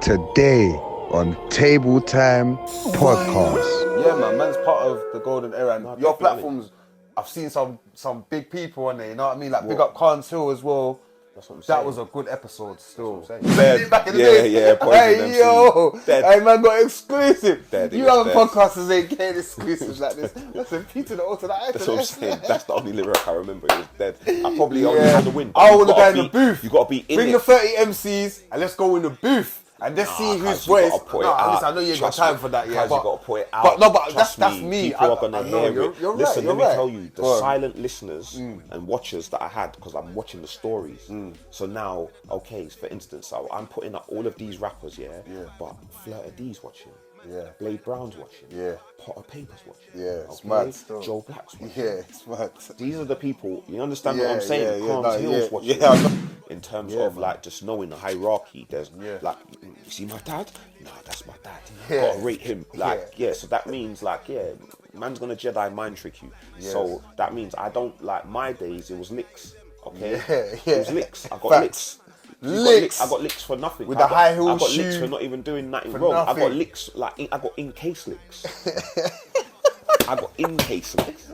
Today on Table Time Podcast. Yeah, man's part of the golden era. And your definitely. platforms, I've seen some big people on there, you know what I mean? Like, big up Khan's Hill as well. That's what I'm That saying. was a good episode still. That's what I'm saying. Dead. Back in the days. Yeah, Poison Hey, MC. yo. Dead. Hey, man, got exclusive. Dead, You it was other dead. podcasters ain't getting exclusives like this. Listen, P to the O to the I to That's the what I'm S. saying. That's the only lyric I remember. It was dead. I probably only had the win. I want to go in the booth. You got to be in Bring it. the 30 MCs and let's go in the booth. And let's see whose Cuz, you voice. gotta put it No, out. listen, I know you ain't got Trust time me. for that, yeah. Cuz, you got to put it out. But no, but Trust that's me. People are gonna know, hear it. You're Listen, right, let me tell you, the Go on. silent listeners and watchers that I had, because I'm watching the stories. So now, okay, for instance, I'm putting up all of these rappers, yeah. But Flirter D's watching. Yeah. Blade Brown's watching. Yeah. Potter Paper's watching. Yeah, it's okay? mad still. Joe Black's watching. Yeah, it's mad. These are the people, you understand what I'm saying? Yeah, yeah, Khan's no, Hill's yeah, watching. yeah, I know. In terms Yeah, of man. like just knowing the hierarchy, there's Yeah. like, you see my dad? No, that's my dad. Yeah. Gotta rate him. Like, yeah, so that means like, yeah, man's gonna Jedi mind trick you. Yes. So that means I don't, like my days, it was licks. Okay? Yeah. It was licks. I got Facts. licks. You got Licks. I got licks for nothing. With I the got- high heel I got shoe licks for not even doing nothing for wrong. I nothing. got licks, like, I got in case licks. I got in case licks.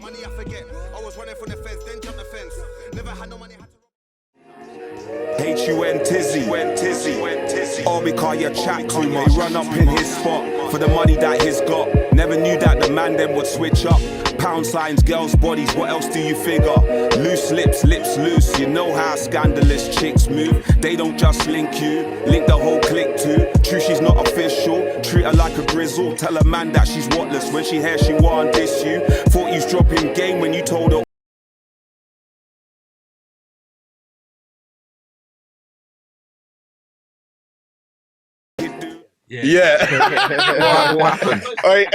Money I forget. I was running from the fence, then jumped the fence. Never had no money. Huntizzy. All because you chat too much. He run up in his spot for the money that he's got. Never knew that the man them would switch up. Pound signs, girls' bodies, what else do you figure? Loose lips, lips loose. You know how scandalous chicks move. They don't just link you, link the whole clique too. True, she's not official. Treat her like a grizzle. Tell a man that she's whatless. When she hears she want diss you. Thought you was dropping game when you told her. Yeah. What happened? Hey,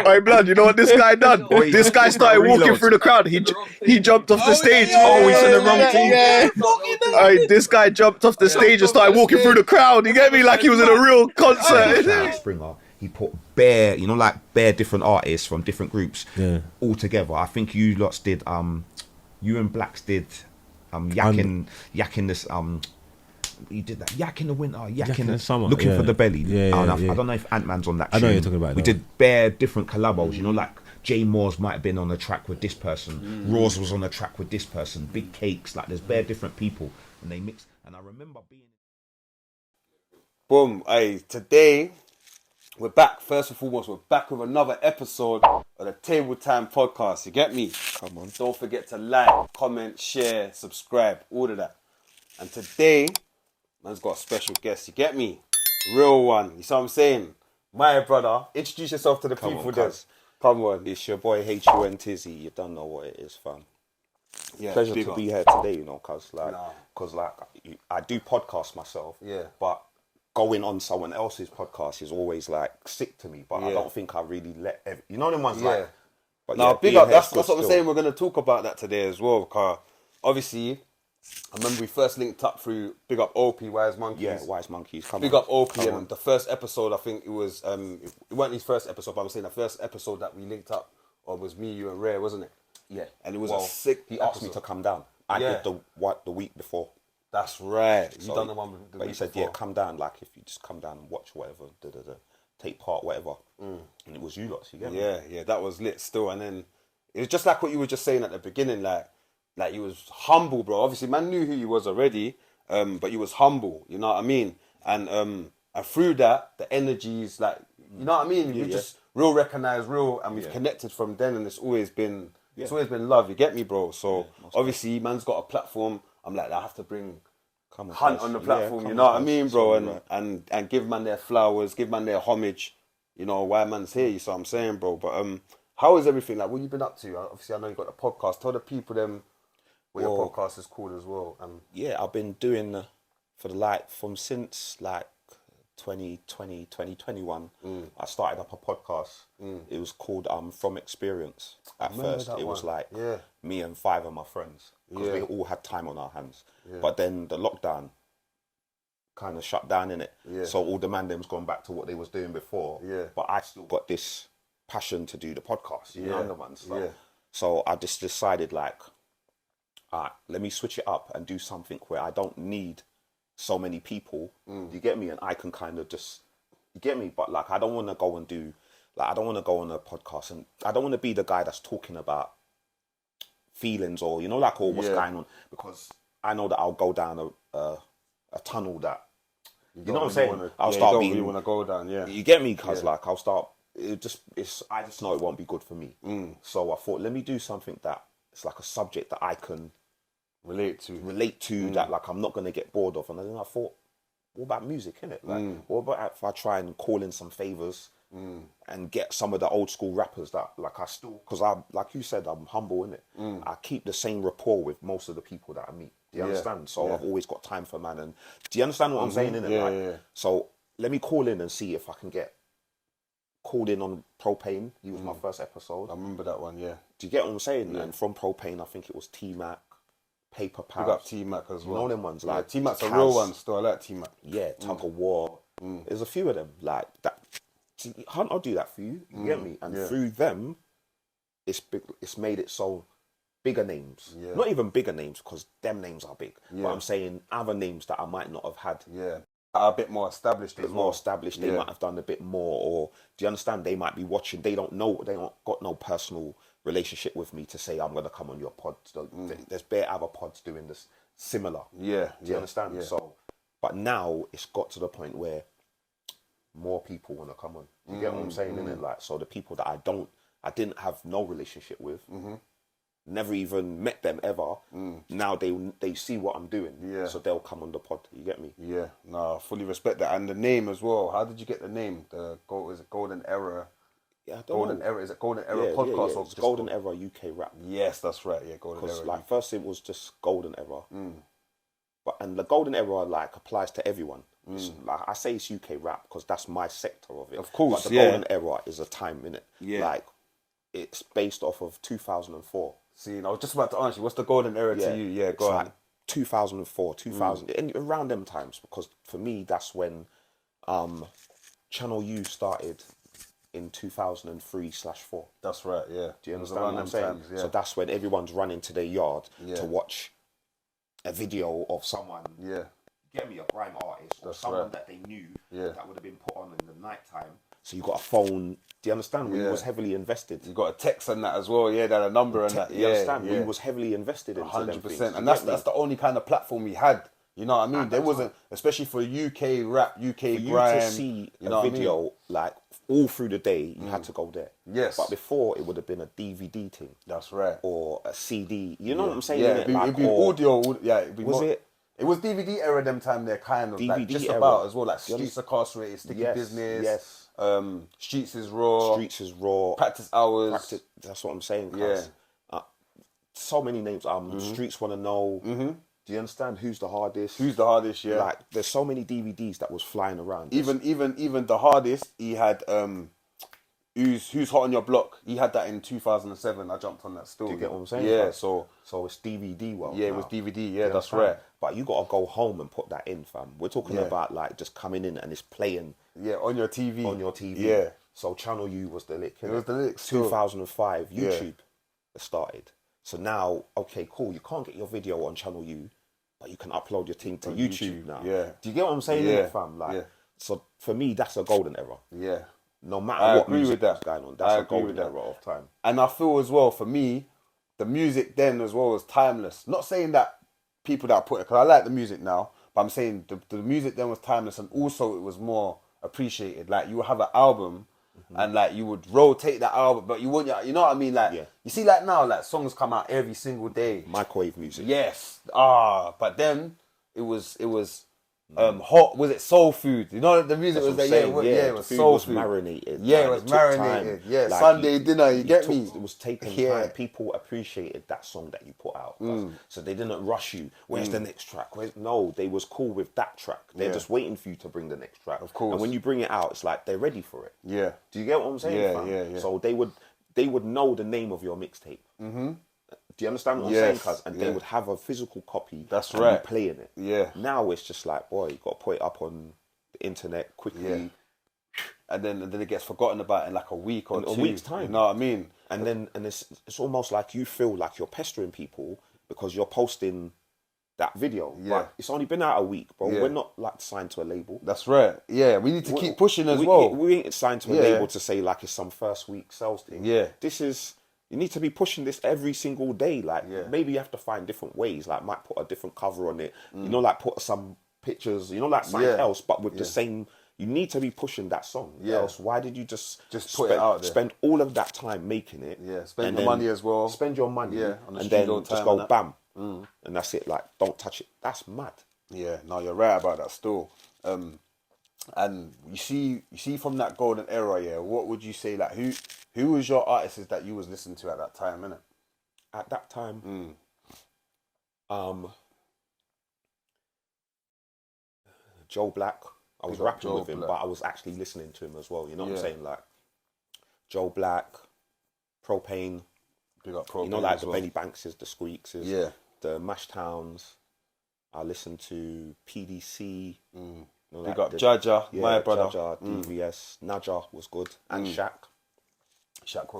hey, blood, you know what this guy done? This guy started walking through the crowd. He jumped off the stage. Oh, he's in the wrong team. Hey, this guy jumped off the stage and started walking through the crowd. You get me? Like he was in a real concert. Springer, he put bare, you know, like bare different artists from different groups all together. I think you lots did, you and Blacks did, yakking this, he did that, yak in the winter, yak in the summer, looking yeah. for the belly. Yeah, I yeah. don't know if Ant-Man's on that I know tune. what you're talking about, We though. did bare different collabos, you know, like Jay Moores might have been on the track with this person, Raws was on the track with this person, Big Cakes, like there's bare different people, and they mixed, and I remember being... Boom. Hey, today we're back. First and foremost, we're back with another episode of the Table Time Podcast. You get me? Come on. Don't forget to like, comment, share, subscribe, all of that. And today, man's got a special guest. You get me? Real one. You see what I'm saying? My brother. Introduce yourself to the Come people, on, then. cuz. Come on. It's your boy Huntizzy. You don't know what it is, fam. Yeah, Pleasure big to up. be here today, you know, cause like, Nah. I do podcasts myself. Yeah. But going on someone else's podcast is always like sick to me. But I Yeah. don't think I really you know, them ones Yeah. like. But Now, yeah, big being up. here That's is good what I'm still. saying. We're going to talk about that today as well. Because obviously, I remember we first linked up through Big Up OP, Wise Monkeys. Yeah, Wise Monkeys. Come Big on. up OP, Come and on. the first episode, I think it was, it wasn't his first episode, but I'm saying the first episode that we linked up was me, you, and Rare, wasn't it? Yeah, And it was a sick He asked me episode. to come down. I Yeah. did the week before. That's right. You So done the one with the But he week said, before. yeah, come down. Like if you just come down and watch whatever, take part, whatever. And it was you lots. You get me? Yeah, that was lit still. And then it was just like what you were just saying at the beginning, like you was humble, bro. Obviously, man knew who you was already, but you was humble. You know what I mean? And through that, the energies, like, you know what I mean? We just real recognized, real, and we've connected from then, and it's always been love. You get me, bro? So obviously, man's got a platform. I'm like, I have to bring Hunt on the platform. You know what I mean, bro? And give man their flowers, give man their homage. You know why man's here. You see what I'm saying, bro? But how is everything? Like, what you been up to? Obviously, I know you got the podcast. Tell the people them what your podcast is called as well. Yeah, I've been doing from since like 2020, 2021. I started up a podcast. It was called From Experience. At first, it was like me and 5 of my friends because we all had time on our hands. But then the lockdown kind of shut down in it. So all the man them's gone back to what they was doing before. But I still got this passion to do the podcast. You know, the ones. So I just decided like, let me switch it up and do something where I don't need so many people. You get me? And I can kind of just, you get me? But like, I don't want to go and do, like, I don't want to go on a podcast, and I don't want to be the guy that's talking about feelings or, you know, like, or what's going on, because I know that I'll go down a tunnel that, you know what I'm saying? I'll start being, you want to go down, you get me? Because like, I'll start, I just know it won't be good for me. So I thought, let me do something that it's like a subject that I can relate to, that like I'm not going to get bored of. And then I thought, what about music, innit? Like, what about if I try and call in some favours and get some of the old school rappers that like I still, because I, like you said, I'm humble, innit? I keep the same rapport with most of the people that I meet. Do you understand? So I've always got time for man. And do you understand what I'm saying, innit? So let me call in and see if I can get called in on Propane. He was my first episode. I remember that one, yeah. Do you get what I'm saying? And from Propane, I think it was T-Mac, Paper Pals. Big up T-Mac as well. You know them ones, like T-Mac's a Kaz. real one still. I like T-Mac. Yeah, Tug of War. There's a few of them like that. See, Hunt, I'll do that for you. You get me? And through them, it's made it so bigger names. Yeah. Not even bigger names, because them names are big. Yeah. But I'm saying other names that I might not have had. Yeah. Are a bit more established. They might have done a bit more, or do you understand? They might be watching. They don't know. They don't got no personal relationship with me to say I'm gonna come on your pod. So there's bare other pods doing this similar. Yeah. Do you understand? Yeah. So, but now it's got to the point where more people want to come on. You get what I'm saying? Innit? Like, so the people that I didn't have no relationship with. Never even met them ever. Now they see what I'm doing, so they'll come on the pod. You get me? Yeah, no, I fully respect that. And the name as well. How did you get the name? Is it Golden Era? Yeah, I don't Golden know. Era. Is it Golden Era podcast? Or it's Golden Era UK Rap. Yes, that's right. Yeah, Golden Era. Because like first it was just Golden Era, and the Golden Era like applies to everyone. Like I say, it's UK Rap because that's my sector of it. Of course, but the Golden Era is a time in it. Yeah, like it's based off of 2004. See, I was just about to ask you, what's the golden era to you? Yeah, go on. Like 2004, 2000, and around them times, because for me, that's when Channel U started in 2003/4. That's right, yeah. Do you understand what I'm saying? Times, yeah. So that's when everyone's running to their yard to watch a video of someone, get me, a grime artist, or someone that they knew that would have been put on in the night time. So you got a phone. Do you understand? We was heavily invested. You got a text on that as well. Yeah, that a number and that. You understand? We was heavily invested in 100%. And that's the only kind of platform we had. You know what I mean? There wasn't, especially for UK rap, UK for grime. You to see a video like all through the day, you had to go there. Yes. But before it would have been a DVD thing. That's right. Or a CD. You know what I'm saying? Yeah, it'd be audio. Yeah, it'd be was it? It was DVD era them time there, kind of DVD like just era. About as well, like Streets Incarcerated, Sticky Business. Yes. Streets is Raw. Practice Hours. That's what I'm saying. Yeah. So many names. Streets Want to Know. Do you understand? Who's the Hardest? Yeah. Like, there's so many DVDs that was flying around. Even the Hardest. He had Who's Hot on Your Block. He had that in 2007. I jumped on that still. Do you get what I'm saying? Yeah. So it's DVD. Well, yeah, it was DVD. Yeah, that's right. But you gotta go home and put that in, fam. We're talking about like just coming in and it's playing. Yeah, on your TV. Yeah. So Channel U was the lick. It was the lick. 2005, YouTube started. So now, okay, cool. You can't get your video on Channel U, but you can upload your thing to YouTube now. Yeah. Do you get what I'm saying, fam? Like, so for me, that's a golden era. Yeah. No matter what music is going on, that's a golden era of time. And I feel as well, for me, the music then as well was timeless. Not saying that people that put it, because I like the music now, but I'm saying the music then was timeless, and also it was more appreciated. Like, you would have an album and like you would rotate that album, but you wouldn't, you know what I mean? Like, you see, like now, like songs come out every single day. Microwave music. Yes. But then it was hot. Was it soul food? You know, the music was like, it was soul food. Marinated. Yeah, it was marinated. Yeah, like Sunday dinner. You get me? It was taking time. People appreciated that song that you put out, so they didn't rush you. Where's the next track? No, they was cool with that track. They're just waiting for you to bring the next track. Of course. And when you bring it out, it's like they're ready for it. Yeah. Do you get what I'm saying? Yeah. So they would know the name of your mixtape. Do you understand what I'm saying, cuz? And they would have a physical copy. That's right. And playing it. Yeah. Now it's just like, boy, you got to put it up on the internet quickly. Yeah. And then it gets forgotten about in like a week or 2. A week's time. You know what I mean? And it's almost like you feel like you're pestering people because you're posting that video. Yeah. But it's only been out a week, bro. Yeah. We're not like signed to a label. That's right. Yeah, we need to keep pushing as well. We ain't signed to a Yeah. label to say like it's some first week sales thing. Yeah. This is, you need to be pushing this every single day. Like Yeah. maybe you have to find different ways. Like might put a different cover on it. You know, like put some pictures. You know, like something Yeah. else, but with the same. You need to be pushing that song. Yeah. Else, why did you just put it out there? spend all of that time making it? Yeah, spend and the then money as well. Spend your money. Yeah, on the and then studio just time go and that. bam, and that's it. Like, don't touch it. That's mad. Yeah, no, you're right about that still. And you see from that golden era, yeah, what would you say, like, who was your artists that you was listening to at that time, innit? At that time, Joe Black. I was Big up rapping Joe with him, Black. but I was actually listening to him as well. You know what I'm Yeah. saying? Like Joe Black, Propane. Big up Pro. You know, like the Benny Bankses, the Squeakses, Yeah. the Mash Towns. I listened to PDC. You know, Big like up Jaja, yeah, my brother. Jaja, DVS, Naja was good, and Shaq,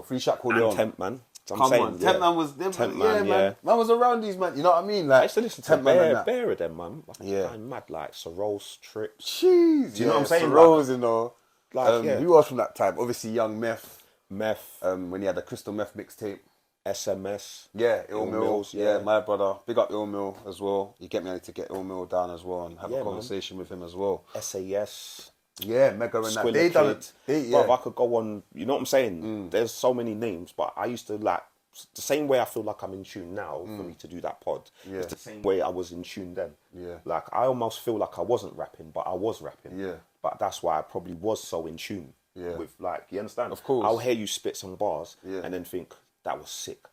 Free Shaq and Corleone. Temp Man. So I'm Come saying, on, yeah. Temp Man was them. Temp yeah, Man, man. yeah. Man was around these, man. You know what I mean? I Like, used to listen to Temp Man and that. bare of them, man. Yeah. I'm mad, like Sorose, Trips. Jeez, Do you know what I'm saying? Rose, you know. Like, yeah. Who was from that time? Obviously, Young Meth. Meth, When he had the Crystal Meth mixtape. SMS. Yeah, Ill Mill. Mills, Yeah, yeah. my brother. Big up Ill Mill as well. You get me? I need to get Ill Mill down as well and have Yeah, a man. conversation with him as well. SAS. Yeah, Mega and that. Squilla They done Kid. it. They, Bruv, yeah. I could go on, you know what I'm saying? There's so many names, but I used to like, the same way I feel like I'm in tune now for me to do that pod, Yeah. it's the same way I was in tune then. Yeah. Like, I almost feel like I wasn't rapping, but I was rapping. Yeah. But that's why I probably was so in tune Yeah. with, like, you understand? Of course. I'll hear you spit some bars Yeah. and then think, that was sick.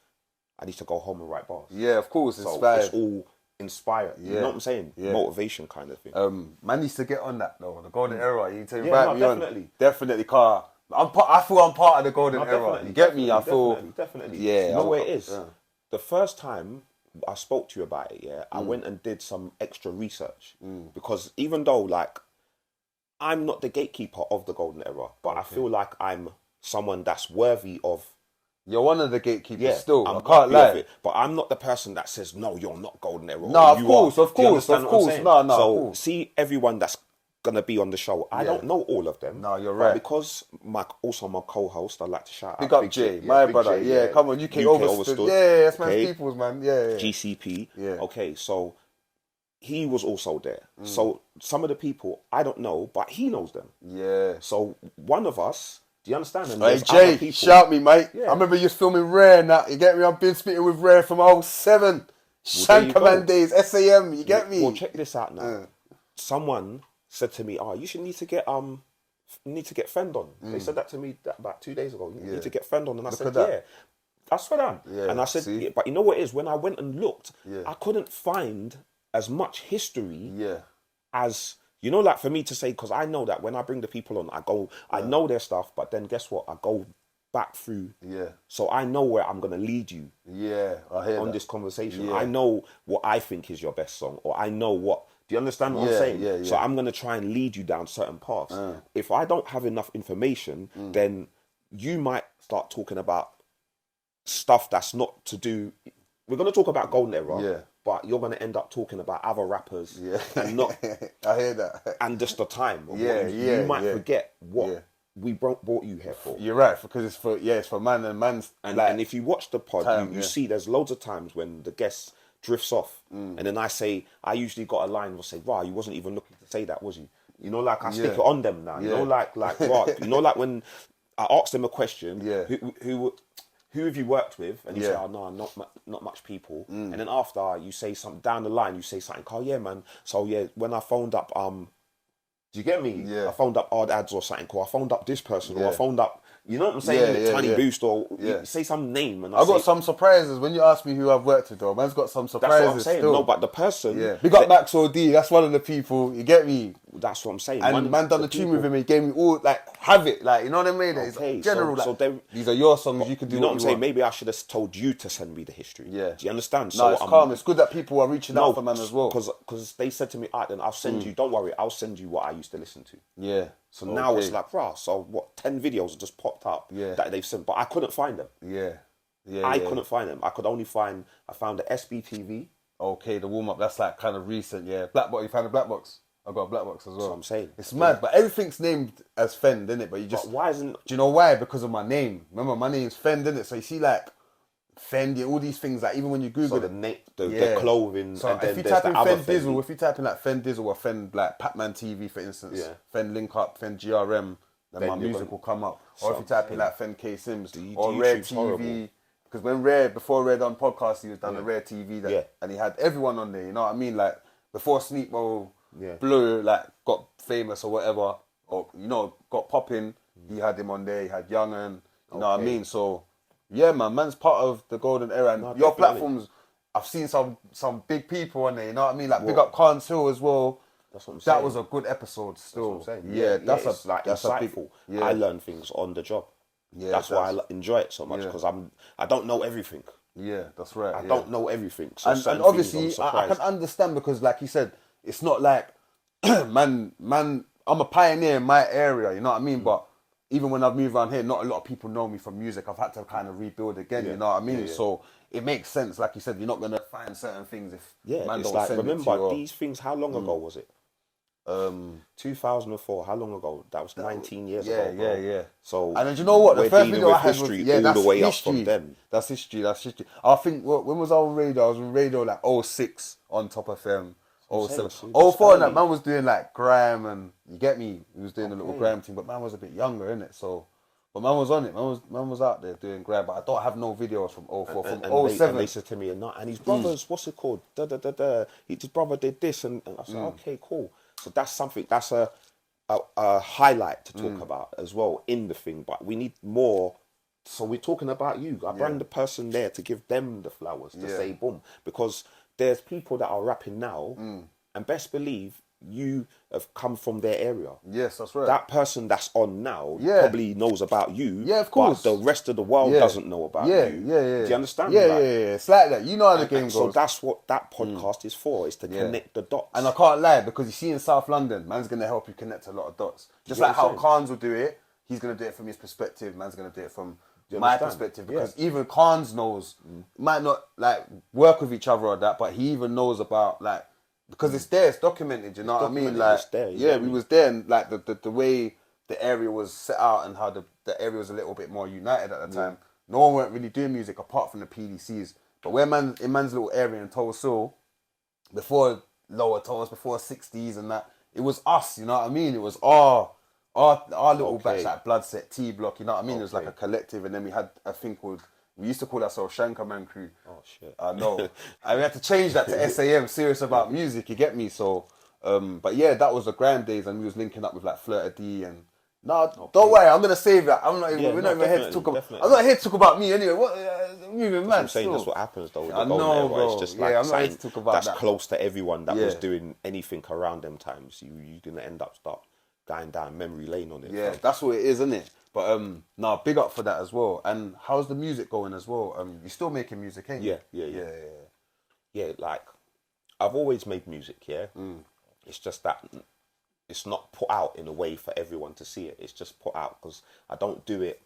I need to go home and write bars. Yeah, of course. So Inspired. it's all inspired. You Yeah. know what I'm saying? Yeah. Motivation kind of thing. Man needs to get on that though. The golden era. You need to Yeah, invite no, me definitely. on. Definitely, car. I feel I'm part of the golden No, era. definitely, You get me? I definitely, feel definitely. Yeah. You know what it is? Yeah. The first time I spoke to you about it, yeah, I went and did some extra research because even though like I'm not the gatekeeper of the golden era, but I feel like I'm someone that's worthy of. You're one of the gatekeepers Yeah, still. I'm I can't happy of lie. it, but I'm not the person that says no, you're not golden era. No, or of you course, are. of Do you course, understand of what I'm course. saying? No, of So course. see everyone that's gonna be on the show. I don't know all of them. No, you're but right. because also my co-host, I'd like to shout Big out up Jay, J, my Big brother. J, Yeah, come on, UK overstood. Yeah, that's man's Okay. people's man. Yeah, yeah. GCP. Yeah. Okay, so he was also there. So some of the people I don't know, but he knows them. Yeah. So one of us, do you understand? And Hey there's other Jay, people. shout me, mate. Yeah. I remember you was filming Rare and that. You get me? I've been spitting with Rare from 07. there you Shankerman go. days, SAM. You get me? Well, check this out now. Someone said to me, "Oh, you should need to get Fend on." They said that to me about 2 days ago. You need to get Fend on, and I said, at that. "Yeah." That's for them. Yeah, And I said, see? yeah, but you know what it is? When I went and looked, Yeah. I couldn't find as much history Yeah. as, you know, like for me to say, because I know that when I bring the people on, I know their stuff, but then guess what? I go back through. Yeah. So I know where I'm going to lead you Yeah. I hear on that. this conversation. Yeah. I know what I think is your best song, or I know what. Do you understand what I'm Yeah, saying? yeah, So yeah. I'm going to try and lead you down certain paths. If I don't have enough information, then you might start talking about stuff that's not to do. We're going to talk about Golden Era, Yeah. but you're going to end up talking about other rappers Yeah. and not I hear that. and just the time. of what Yeah, you yeah, might yeah. forget what Yeah. we brought you here for. You're right, because it's for man and man's And if you watch the pod, time, you yeah. see there's loads of times when the guest drifts off, and then I usually got a line will say, "Wow, you wasn't even looking to say that, was you?" You know, like I stick it on them now. You know, like wow, you know, like when I ask them a question, Yeah. who have you worked with? And you say, Yeah. "Oh no, not much people." And then after you say something down the line, you say something, "Oh yeah, man." So yeah, when I phoned up, do you get me? Yeah. I phoned up Odd Ads or something, or I phoned up this person, or I Yeah. phoned up, you know what I'm saying? Yeah, yeah, Tiny yeah. Boost, or Yeah. you say some name, and I got say, some surprises when you ask me who I've worked with. Though, man's got some That's surprises what I'm saying. still. No, but the person, yeah, big up Max OD. That's one of the people. You get me? that's what I'm saying. And One man of done the the tune people- with him. He gave me all have it. Like, you know what I mean? It's Okay, general. so like, they- these are your songs. You can do You know what what I'm you saying? want. Maybe I should have told you to send me the history. Yeah. Do you understand? No, it's calm. It's good that people are reaching out for man as well. Because they said to me, "Alright, then I'll send you. Don't worry, I'll send you what I used to listen to." Yeah. So now it's Okay. like, rah. So what? 10 videos just popped up Yeah. that they've sent, but I couldn't find them. Yeah. Yeah. I yeah. couldn't find them. I found the SBTV. Okay, the warm up. That's like kind of recent. Yeah, Black Box. You found a Black Box? I got a Black Box as well. That's what I'm saying. It's mad, but everything's named as Fend, innit? But you just But why isn't... Do you know why? Because of my name. Remember, my name's Fend, innit? So you see, like Fend, yeah, all these things. Like even when you Google So it, the clothing, So and then if you there's type the in other Fend Fendi. Dizzle, if you type in like Fend Dizzle or Fend like Pac-Man TV, for instance, Yeah. Fend Link Up, Fend GRM, then my Then you're music gonna- will come up. Or if you type in like Fend K Sims The or Rare YouTube's TV. horrible. Because before Rare done podcast, he was done a Rare TV and he had everyone on there. You know what I mean? Like before Sneak Bowl, Blue, like got famous or whatever, or got popping. He had him on there. He had Young and you know what I mean. So yeah, man's part of the golden era. And your platforms, I've seen some big people on there. You know what I mean? Like big up Khan's Hill as well. That's what I'm saying. That was a good episode. Still, That's what I'm saying. Yeah, that's insightful. Big, I learn things on the job. Yeah, that's why I enjoy it so much because I don't know everything. Yeah, that's right. I don't know everything. So and obviously, I can understand because, like you said, it's not like man. I'm a pioneer in my area. You know what I mean? But even when I've moved around here, not a lot of people know me from music. I've had to kind of rebuild again. You know what I mean? So it makes sense. Like you said, you're not gonna find certain things if man it's don't like send remember it to you or, these things. How long ago was it? 2004. How long ago? That was 19 years ago. Bro. Yeah. So and then do you know what? The we're first dealing video I with had history was all the way history. up from them. That's history. I think when was I on radio? I was on radio like 06 on Top FM. 07. 04 and that man was doing like grime and you get me. He was doing a little grime thing, but man was a bit younger, innit? So. But man was on it. Man was out there doing grab. But I don't have no videos from 04. From 07. And they said to me, and his brothers, what's it called? His brother did this, and I said, okay, cool. So that's something. That's a highlight to talk about as well in the thing. But we need more. So we're talking about you. I bring the person there to give them the flowers to say boom, because there's people that are rapping now, and best believe. You have come from their area. Yes, that's right. That person that's on now probably knows about you. Yeah, of course. But the rest of the world doesn't know about you. Yeah. Do you understand? Yeah. It's like that. You know how the game goes. So that's what that podcast is for, is to connect the dots. And I can't lie, because you see in South London, man's going to help you connect a lot of dots. Just like how Khan's will do it, he's going to do it from his perspective, man's going to do it from my perspective. Because even Khan's knows, might not like work with each other or that, but he even knows about like, because it's there, it's documented, you know what I mean? Like, we was there, and like the way the area was set out and how the area was a little bit more united at the time. No one weren't really doing music apart from the PDCs. But where in man's little area in Tulsa, before Lower Tones, before 60s and that, it was us, you know what I mean? It was our little batch, like Bloodset, T-Block, you know what I mean? It was like a collective, and then we had a thing called, we used to call ourselves Shankerman Crew. Oh, shit. I know. And we had to change that to SAM, Serious About Music, you get me? So, but yeah, that was the grand days, and we was linking up with like Flirta D and... No, don't worry, I'm going to save that. I'm not even, we're not even here to talk about... I'm not here to talk about me anyway. What, moving man, I'm saying that's what happens though with the I golden know, era. bro. It's just like I'm not here to talk about that's that. close to everyone that was doing anything around them times. You're going to end up going down memory lane on it. Yeah, that's what it is, isn't it? But big up for that as well. And how's the music going as well? You're still making music, ain't you? Yeah, like I've always made music. It's just that it's not put out in a way for everyone to see it. It's just put out because I don't do it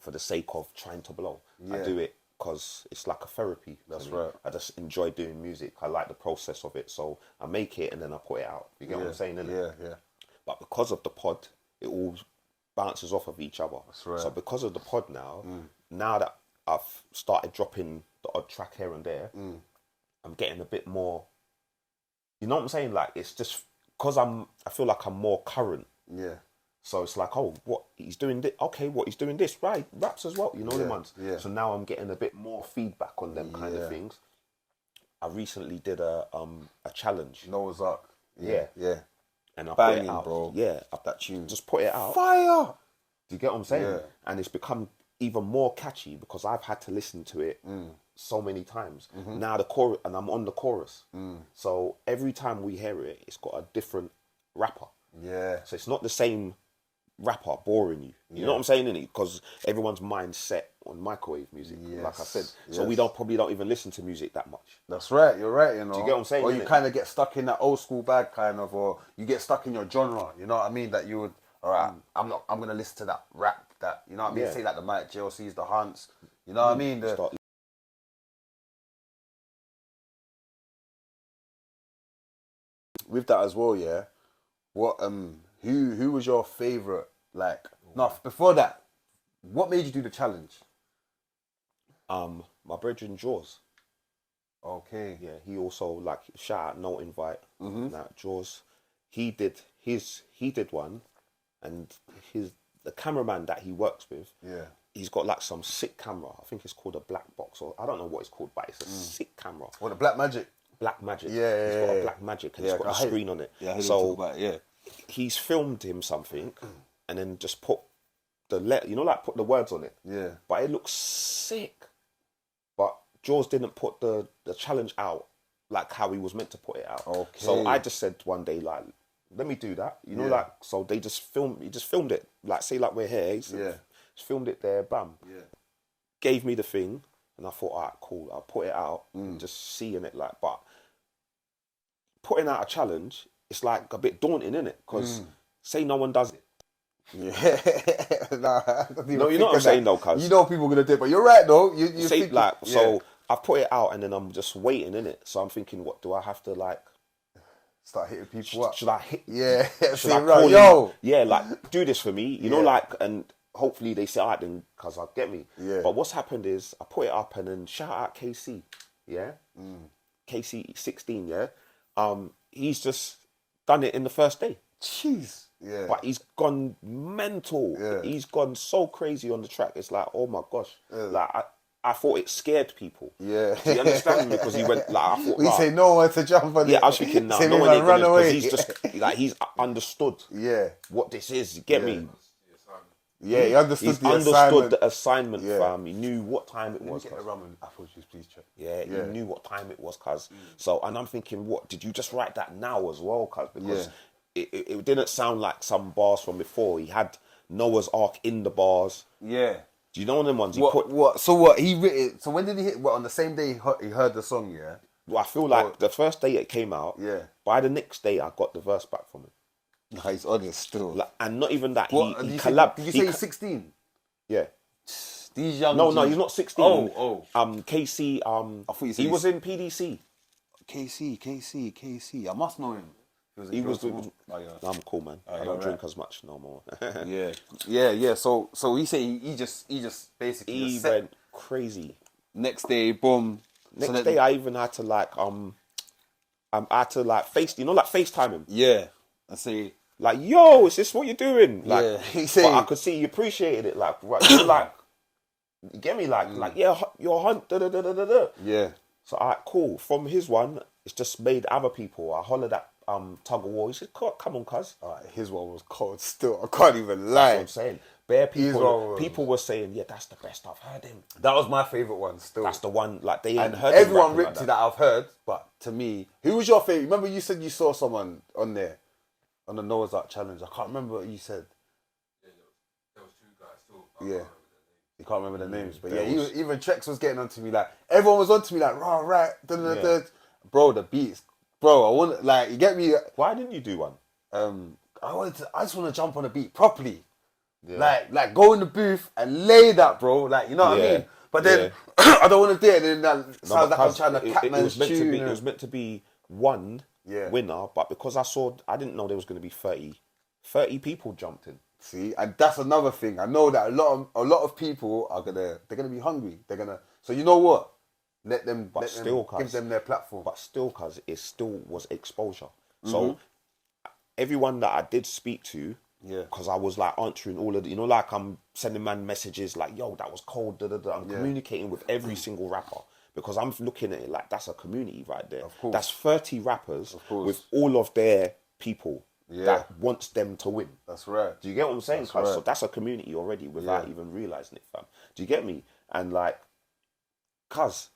for the sake of trying to blow. I do it because it's like a therapy. That's right. I just enjoy doing music. I like the process of it, so I make it and then I put it out. You get what I'm saying? Innit? Yeah. But because of the pod, it all bounces off of each other. That's right. So because of the pod now that I've started dropping the odd track here and there, I'm getting a bit more, you know what I'm saying? Like, it's just, because I feel like I'm more current. Yeah. So it's like, oh, what, he's doing this, okay, what, he's doing this, right, raps as well, you know them ones. Yeah. So now I'm getting a bit more feedback on them kind of things. I recently did a challenge. Noah's Ark. Yeah. And I Banging, put it out. bro. Yeah. That tune. Just put it out. Fire! Do you get what I'm saying? Yeah. And it's become even more catchy because I've had to listen to it so many times. Now the chorus, and I'm on the chorus. So every time we hear it, it's got a different rapper. Yeah. So it's not the same rapper boring you. You know what I'm saying, innit? Because everyone's mind set on microwave music, like I said. So we probably don't even listen to music that much. That's right, you're right, you know. Do you get what I'm saying? Or you kind of get stuck in that old school bag kind of, or you get stuck in your genre, you know what I mean? That you would, all right, I'm going to listen to that rap, that, you know what I mean? Say like the Mike JLCs, the Hunts, you know what I mean? Start with that as well, yeah. What who was your favourite? Like, no, before that, what made you do the challenge? My brethren Jaws. Okay. Yeah, he also like shout out no invite. Now Jaws, he did one, and the cameraman that he works with. Yeah. He's got like some sick camera. I think it's called a black box, or I don't know what it's called, but it's a sick camera. What, the Black Magic? Black Magic. Yeah, He's yeah, got yeah. a black Magic, and Yeah, it's got a screen on it. Yeah, I heard you so talk about it, yeah. he's filmed him something, and then just put put the words on it. Yeah. But it looks sick. But Jaws didn't put the challenge out like how he was meant to put it out. Okay. So I just said one day, like, let me do that. You know, Yeah. like, so he just filmed it. Like, say like we're here. He just filmed it there, bam. Yeah. Gave me the thing, and I thought, all right, cool, I'll put it out and just seeing it, like, but putting out a challenge, it's like a bit daunting, isn't it? Because say no one does it. Yeah. Nah, No, you know what I'm saying though, cuz. You know people gonna do it, but you're right though. You Say, think like, so I've put it out and then I'm just waiting, innit? So I'm thinking, what do I have to like start hitting people up. should I hit? Yeah. Should See, I right, call yo. him? Yeah, like do this for me, you know, like, and hopefully they say, alright then, cause I'll get me. Yeah. But what's happened is I put it up and then shout out KC, yeah, KC16, yeah. He's just done it in the first day. Jeez. Yeah. But he's gone mental. Yeah. He's gone so crazy on the track. It's like, oh my gosh. Like I thought it scared people. Yeah. Do you understand me? Because he went like I thought. We say no one to jump on it. Yeah, I was thinking no, Say no me, one man, ain't run gonna, away. because he's just like he's understood. Yeah. What this is. You get me? Yeah, he understood He's the understood assignment. the assignment, Yeah. fam. He knew what time it was. Get the cuz. rum and apple juice, please, check. Yeah, Yeah. he knew what time it was, cuz. So, and I'm thinking, what did you just write that now as well, cuz? Because it didn't sound like some bars from before. He had Noah's Ark in the bars. Yeah. Do you know them ones? He What? put. What? So what? He written. So when did he hit? What, on the same day he heard the song? Yeah. Well, I feel like the first day it came out. Yeah. By the next day, I got the verse back from him. Nah, he's honest still. Like, and not even that. What? He Did collabed. you say he's 16? Yeah. These young. No, G's- he's not 16. Oh. KC. I thought you said he he's- was in PDC. KC. I must know him. He was. Oh, yeah. No, I'm cool, man. I you're don't drink right. as much no more. Yeah. So he said he just basically He just set- went crazy. next day, boom. Next So that- day, I even had to like I had to like FaceTime him. Yeah. I say. Like, yo, is this what you're doing? Like, Yeah, he but say- I could see he appreciated it. Like, right, you're like, you get me? Like, yeah, you're Hunt. Da, da, da, da, da, da. Yeah. So, alright, cool. From his one, it's just made other people. I hollered at Tug of War. He said, come on, cuz. His one was cold still. I can't even That's lie. what I'm saying. Bare His one was- people were saying, yeah, that's the best I've heard him. That was my favourite one still. That's the one, like, they ain't and heard him everyone rapping ripped like it that I've heard, but to me, who was your favourite? Remember you said you saw someone on there, on the Noah's Ark challenge. I can't remember what you said. There was two guys still. Yeah. You can't remember the names, but yeah, even Trex was getting onto me like, everyone was onto me like, raw, right, bro, the beats, bro, I want, like, you get me, Why didn't you do one? I just want to jump on a beat properly. Like go in the booth and lay that, bro. Like, you know what I Yeah. mean? But then I don't want to do it. And then that sounds like I'm because trying to cat it man's was meant to tune. be. It was meant to be one Yeah. winner, but because I didn't know there was going to be 30 people jumped in. See, and that's another thing. I know that a lot of people they're gonna be hungry. So you know what? Let them give them their platform. But still, cuz it still was exposure. Mm-hmm. So everyone that I did speak to, because I was like answering all of the, like I'm sending man messages like, yo, that was cold, da da da. I'm communicating with every single rapper because I'm looking at it like that's a community right there. Of course. That's 30 rappers course. with all of their people that wants them to win. That's right. Do you get what I'm saying? That's cuz? right. So that's a community already without even realizing it, fam. Do you get me? And like, cuz,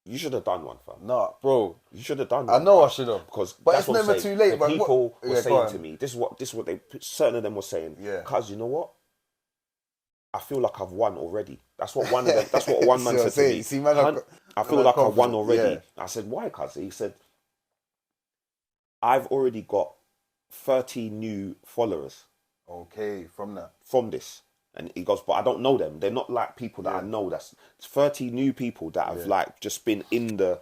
you should have done one, fam. Nah, bro. You should have done I one. know I should have. Because But that's it's what I'm never saying. too late. The But people were go saying on. to me, this is what certain of them were saying. Yeah. Cuz, you know what? I feel like I've won already. That's what one of them. That's what one man See what I'm said to saying? me. See, man, Hunt, I feel man, like I've won confident. already. Yeah. I said, why, cuz? He said, I've already got 30 new followers Okay, from that. from this. And he goes, but I don't know them. They're not like people that I know. That's 30 new people that have like just been in the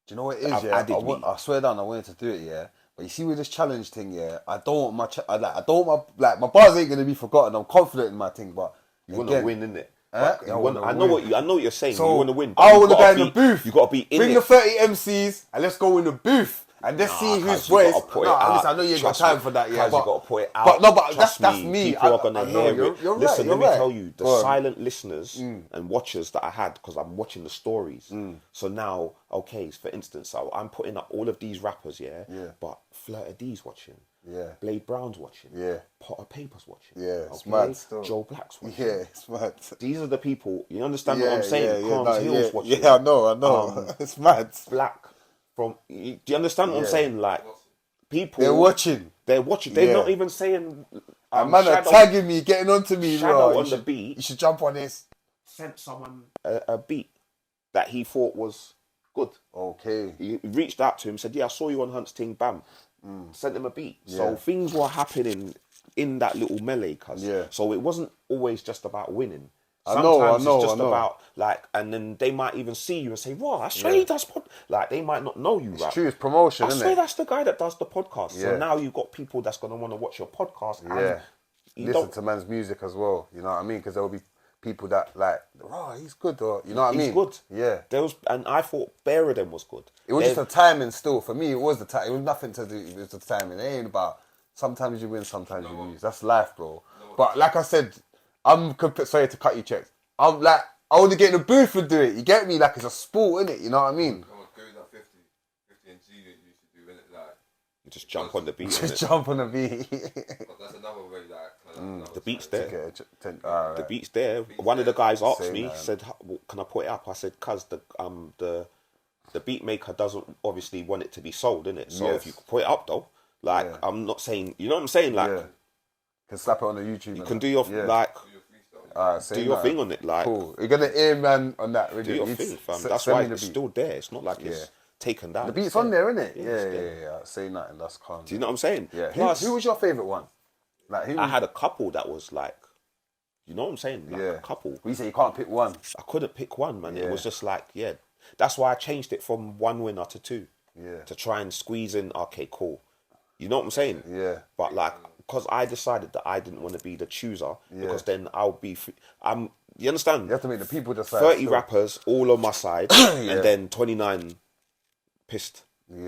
Do you know what it is? I've Yeah, added me. I swear down, I wanted to do it. Yeah, but you see with this challenge thing, yeah, I don't want I don't want my bars ain't gonna be forgotten. I'm confident in my thing, but You want to win, innit? Eh? But I know what you're saying. So you want to win. But I you want to gotta go in the be- booth. You got to be in Bring it. the 30 MCs and let's go in the booth and let's see whose cuz you voice. gotta put it No, out. listen, I know you ain't got Trust time me. for that. Yeah, Cuz you got to put it out. But no, but Trust that's me. People are gonna I know, hear it. you're Listen, right, let me you're tell right. you, the Go on. silent listeners and watchers that I had, because I'm watching the stories. So now, okay, for instance, so I'm putting up all of these rappers, yeah. But Flirta D's watching. Yeah. Blade Brown's watching. Yeah. Potter Paper's watching. Yeah, it's mad still. Joe Black's watching. Yeah, it's mad. These are the people. You understand what I'm saying? Carnes no, Hill's watching. Yeah, I know. It's mad. Black from. Do you understand what I'm saying? Like people, They're watching. They're watching. They're Yeah. not even saying. A man are tagging me, getting onto me. Shadow bro. on the beat. You should jump on this. Sent someone a beat that he thought was good. Okay. He reached out to him, said, "Yeah, I saw you on Hunt's Ting, bam." Sent him a beat. So things were happening in that little melee, cuz. Yeah. So it wasn't always just about winning. I know, Sometimes it's just I know. about like, and then they might even see you and say, "Wow, I swear he does like they might not know you, It's true, it's promotion, I isn't swear it? that's the guy that does the podcast. Yeah. So now you've got people that's gonna want to watch your podcast. Yeah. And you Listen don't. to man's music as well. You know what I mean? Because there will be people that like, oh, he's good, or you know what I mean? He's good. Yeah. There was, and I thought Bear of them was good. It was just the timing still. For me, it was the time. It was nothing to do. It was the timing. It ain't about sometimes you win, sometimes you lose. That's life, bro. But like I said, sorry to cut you, Checks. I'm like, I want to get in the booth and do it. You get me? Like it's a sport, innit? You know what I mean? Come on, go with that 50 and G that you used to do, innit? Like, You just jump on the beat. Just innit? jump on the beat. but that's another way, like, The beat's there. Alright. The beat's there. One of the guys asked Say me, that. said, "Can I put it up?" I said, "Cause the beat maker doesn't obviously want it to be sold, innit? So Yes. if you put it up though, like Yeah. I'm not saying, you know what I'm saying, like Yeah. Can slap it on the YouTube. you can do your like Alright, do your thing on it, like Cool. You're gonna hear man on that. do your thing, fam. S- That's send why me the it's beat. still there. It's not like Yeah. it's taken down. The beat's It's on there, there. isn't it? Yeah, Yeah, it's yeah, there. yeah. Say nothing. That's calm. Do you know what I'm saying? Yeah. Plus, Who was your favourite one? Like who? I had a couple that was like, you know what I'm saying? Like Yeah. a couple. We say you can't pick one. I couldn't pick one, man. Yeah. It was just like, yeah. That's why I changed it from one winner to two. Yeah. To try and squeeze in, okay, cool. You know what I'm saying? Yeah. But like, because I decided that I didn't want to be the chooser, because then I'll be, you understand? You have to make the people decide. 30 still. rappers all on my side, and then 29 pissed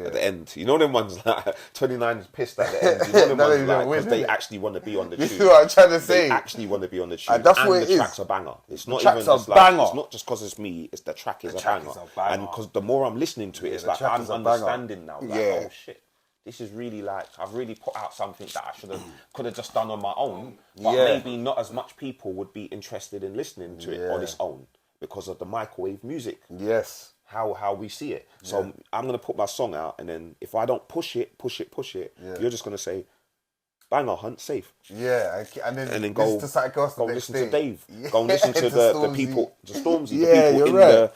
at the end. You know them ones like 29 is pissed at the end. You know them No, ones they like don't win, because they innit? actually want to be on the You tune. see what I'm trying to say? They actually want to be on the tune. And that's what the it is. track's a banger. It's not track's even a just like, banger. it's not just because it's me. It's the track is a track banger. is a banger. And because the more I'm listening to it, it's the like track I'm is a banger. understanding now. Like, Yeah. oh shit. This is really like I've really put out something that I could have just done on my own, but Yeah. maybe not as much people would be interested in listening to it on its own because of the microwave music. Yes. How we see it. So I'm gonna put my song out, and then if I don't push it, you're just gonna say, "Banger, Hunt, safe." Yeah, and then go listen to something else the go next listen day. to Dave. Yeah. Go and listen to the Stormzy. people, the Stormzy, Yeah, the people you're in right.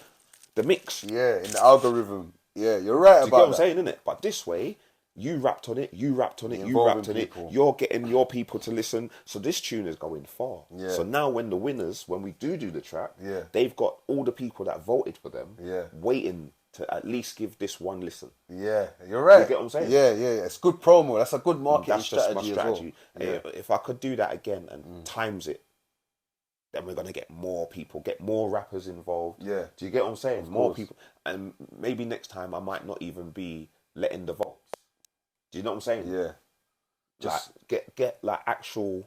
the mix. Yeah, in the algorithm. Yeah, you're right Do you about get what I'm that. saying, innit? But this way, you rapped on it, you rapped on it, you Involving rapped on people. it. You're getting your people to listen. So this tune is going far. Yeah. So now when the winners, when we do the track, Yeah. they've got all the people that voted for them Yeah. waiting to at least give this one listen. Yeah, you're right. You get what I'm saying? Yeah. It's good promo. That's a good marketing That's just my strategy strategy. as well. And if I could do that again and times it, then we're gonna get more people, get more rappers involved. Yeah. Do you get what I'm saying? More course. people, and maybe next time I might not even be letting the votes. Do you know what I'm saying? Yeah. Just get like actual. Do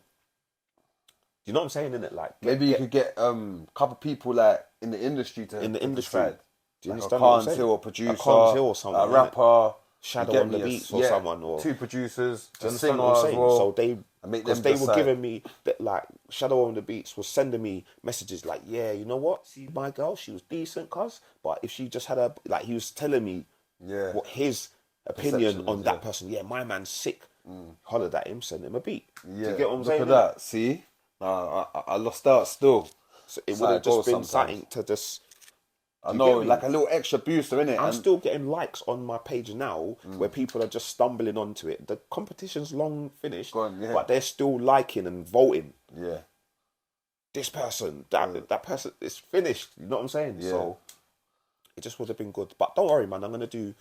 you know what I'm saying? In it, like Maybe you could get couple people like in the industry to in the to industry. decide. Do you Like understand a what I'm Carnes saying? Hill, a producer, a Carnes Hill or someone, a innit? rapper, Shadow you get on the me, beats or someone, or two producers, do you a understand singer what I'm as saying? well. So they, and make because them they were decide. giving me that, like Shadow on the Beats was sending me messages like, yeah, you know what? See my girl, she was decent, cuz, but if she just had a like, he was telling me Yeah. what his opinion Perception on is, that yeah. person. Yeah, my man's sick. Hollered at him, send him a beat. Yeah, Do you get what I'm look saying? at that. See, I lost out still. So it That's would how have it just goes been sometimes. something to just. I you know, get me? like a little extra booster, innit? I'm And still getting likes on my page now where people are just stumbling onto it. The competition's long finished, Gone, yeah. but they're still liking and voting. yeah, This person, that person, it's finished. You know what I'm saying? Yeah. So It just would have been good. But don't worry, man. I'm gonna do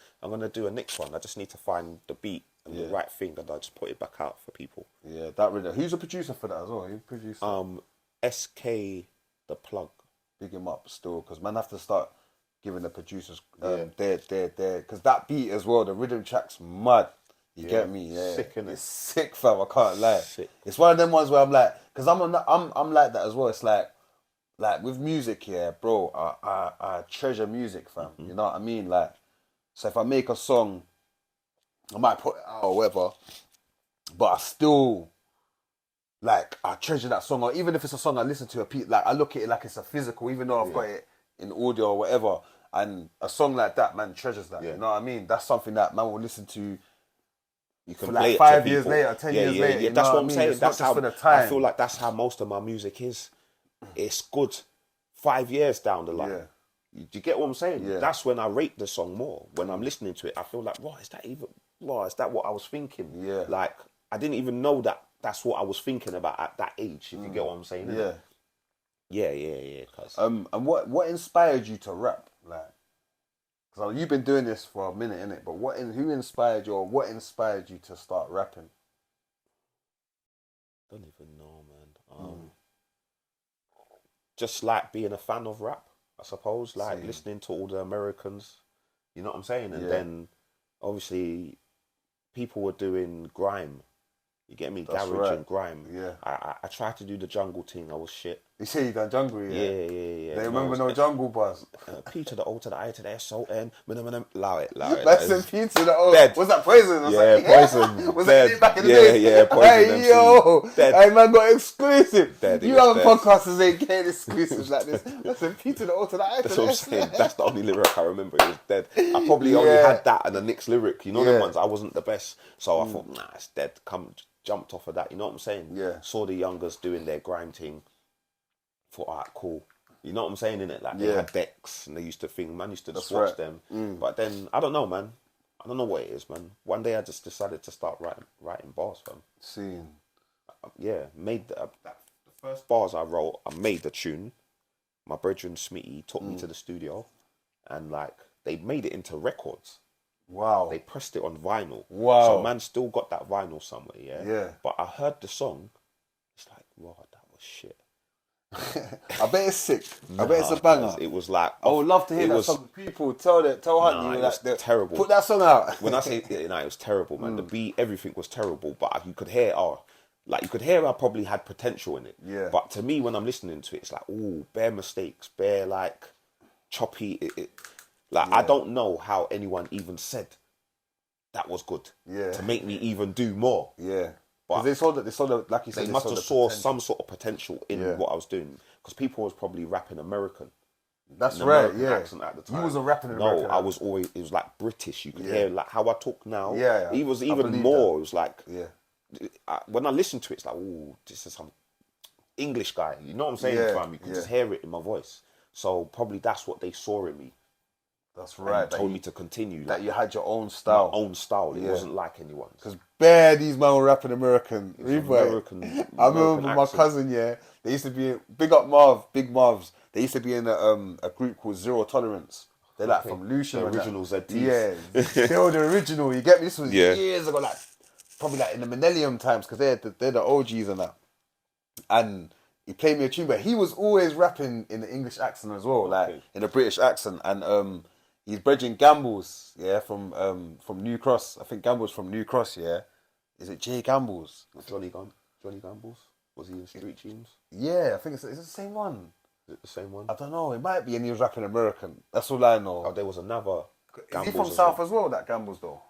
a next one. I just need to find the beat and the right thing, and I just put it back out for people. Yeah, that really. Who's the producer for that as well? Who produced? SK the Plug. Big him up still, because man have to start giving the producers their because that beat as well, the rhythm track's mad. You get me? Yeah, sick, innit? It's sick, fam. I can't lie. Sick. It's one of them ones where I'm like, because I'm like that as well. It's like with music, yeah, bro. I treasure music, fam. You know what I mean? Like, so if I make a song, I might put it out or whatever, but I still. Like, I treasure that song, or even if it's a song I listen to, like I look at it like it's a physical, even though I've got it in audio or whatever. And a song like that, man, treasures that. You know what I mean? That's something that man will listen to. You can for like 5 years later, 10 years later. Yeah, that's what I'm saying. That's how for the time. I feel like that's how most of my music is. It's good 5 years down the line. Do you get what I'm saying? Yeah. That's when I rate the song more. When I'm listening to it, I feel like, is that what I was thinking? Yeah. Like, I didn't even know that that's what I was thinking about at that age, if you get what I'm saying. Yeah. Yeah. And what inspired you to rap? Like, because you've been doing this for a minute, innit? But who inspired you, or what inspired you to start rapping? Don't even know, man. Just like being a fan of rap, I suppose. Like listening to all the Americans, you know what I'm saying? And then, obviously, people were doing grime. You get me? That's Garage right. and grime. Yeah. I tried to do the jungle thing. I was shit. You say you done jungle, Yeah. They remember no jungle bars. P to the O to the I to the S O N. Allow it. That's in P to the O. Dead. Was that Poison? Poison. Was dead. that back in the day? Yeah, Poison. Hey, MC. yo. Dead. Hey, man, got exclusive. Dead. You other podcasters ain't getting exclusives like this. That's in P to the O to the I to That's the what I'm S. saying. That's the only lyric I remember. It was dead. I probably only had that and the next lyric. You know them ones. I wasn't the best, so I thought, it's dead. Jumped off of that. You know what I'm saying? Yeah. Saw the youngers doing their grime thing. Thought, alright, cool. You know what I'm saying, innit? Like, they had decks and they used to think, man used to just watch them. But then, I don't know, man. I don't know what it is, man. One day I just decided to start writing bars, fam. Scene. Yeah, made the first bars I wrote, I made the tune. My brethren Smitty took me to the studio and, like, they made it into records. Wow. They pressed it on vinyl. Wow. So man still got that vinyl somewhere, Yeah. But I heard the song, it's like, wow, that was shit. I bet it's sick. I bet it's a banger. It was like, I would love to hear that song. People tell Hunt it was terrible. Put that song out. When I say it was terrible, man. The beat, everything was terrible. But you could hear, I probably had potential in it. Yeah. But to me, when I'm listening to it, it's like, ooh, bare mistakes, bare like choppy. I don't know how anyone even said that was good. Yeah. To make me even do more. Yeah. But they saw that, like you said, they must have saw some sort of potential in what I was doing, because people was probably rapping American. That's an right. American accent at the time. You wasn't rapping American. No, I was always. It was like British. You could hear like how I talk now. Yeah, It was I even believe more. that. It was like when I listen to it, it's like, oh, this is some English guy. You know what I'm saying, fam? You can just hear it in my voice. So probably that's what they saw in me. That's right. And told me to continue. That you had your own style. My own style. It wasn't like anyone's. Because bare these men were rapping American. American. I remember my cousin, they used to be, big up Marv, Big Marvs. They used to be in a group called Zero Tolerance. They're like from Lucian. The original ZTs. Yeah. They were the original. You get me? This was Yeah. years ago, like probably like in the Millennium times, because they're the OGs and that. And he played me a tune, but he was always rapping in the English accent as well, like in a British accent. And he's bridging Gambles, from New Cross. I think Gambles from New Cross, Is it Jay Gambles? Johnny Gambles? Was he in Street Teams? Yeah, I think it's the same one. Is it the same one? I don't know. It might be, and he was rapping American. That's all I know. Oh, there was another. Is he from South as well, that Gambles, though?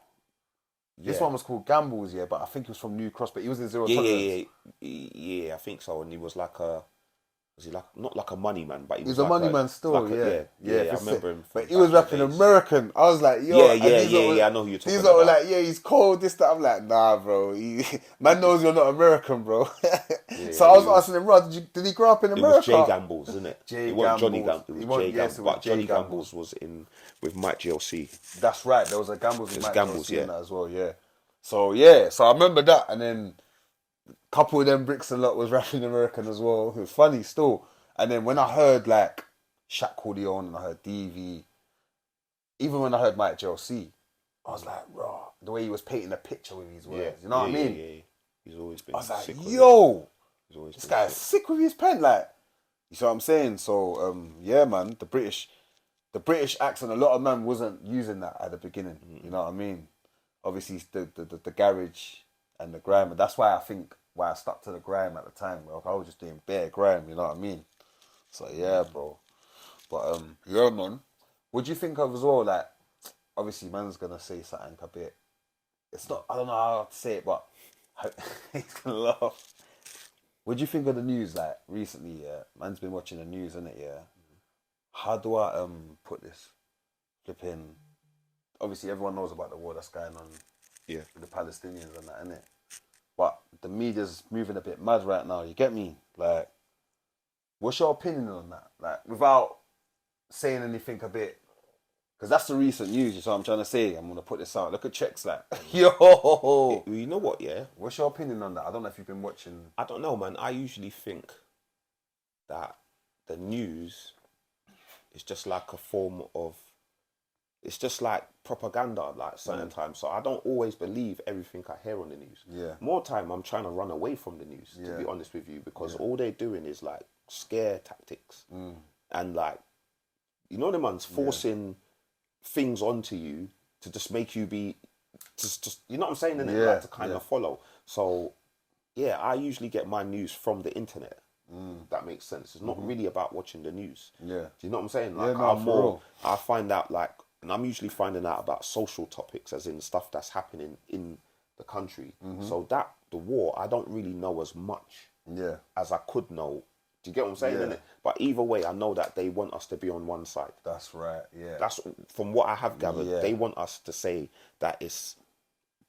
Yeah. This one was called Gambles, but I think he was from New Cross, but he was in Zero Tolerance. Yeah, I think so. And he was like not like a money man, but he was a like money man still, yeah, I remember him. But he was rapping American. I was like, yo, I know who you're talking these about. These are like, he's cold, this, that. I'm like, nah, bro. Man knows you're not American, bro. So I was asking him, bro, did he grow up in America? It was Jay Gambles, isn't it? It wasn't Johnny Gambles. It was Jay Gambles. But Jay Johnny Gambles was in with Mike GLC. That's right. There was a Gambles with Mike Gambles, GLC in that as well, So I remember that, and then a couple of them bricks a lot was rapping American as well. It was funny still. And then when I heard like Shaq Corleone and I heard DV, even when I heard Mike JLC, I was like, raw. The way he was painting a picture with his words, you know what I mean? Yeah. He's always been. I was like, sick with yo, He's always this been guy's sick with his pen, like. You see what I'm saying? So yeah, man, the British accent, a lot of man wasn't using that at the beginning. You know what I mean? Obviously, the garage and the grime, and that's why I stuck to the grime at the time. Bro. I was just doing bare grime. You know what I mean? So yeah, bro. But yeah, man. What do you think of as well? Like, obviously, man's gonna say something a bit. It's not. I don't know how to say it, but he's gonna laugh. What do you think of the news? Like recently, yeah, man's been watching the news, innit? Yeah. How do I put this? Flipping. Obviously, everyone knows about the war that's going on. Yeah. With the Palestinians and that, innit? But the media's moving a bit mad right now. You get me? Like, what's your opinion on that? Like, without saying anything a bit, because that's the recent news. You know what I'm trying to say? I'm gonna put this out. Look at checks, like, yo. You know what? Yeah. What's your opinion on that? I don't know if you've been watching. I don't know, man. I usually think that the news is just like a form of. It's just like propaganda, like certain times. So I don't always believe everything I hear on the news. Yeah. More time, I'm trying to run away from the news. To be honest with you, because all they're doing is like scare tactics, and like, you know, the man's forcing things onto you to just make you be, just you know what I'm saying, innit? Like to kind of follow. So yeah, I usually get my news from the internet. That makes sense. It's not really about watching the news. Yeah. Do you know what I'm saying? Like, no, I find out like, and I'm usually finding out about social topics, as in stuff that's happening in the country. So that the war, I don't really know as much as I could know. Do you get what I'm saying? Innit? But either way, I know that they want us to be on one side. That's right. Yeah. That's from what I have gathered. They want us to say that it's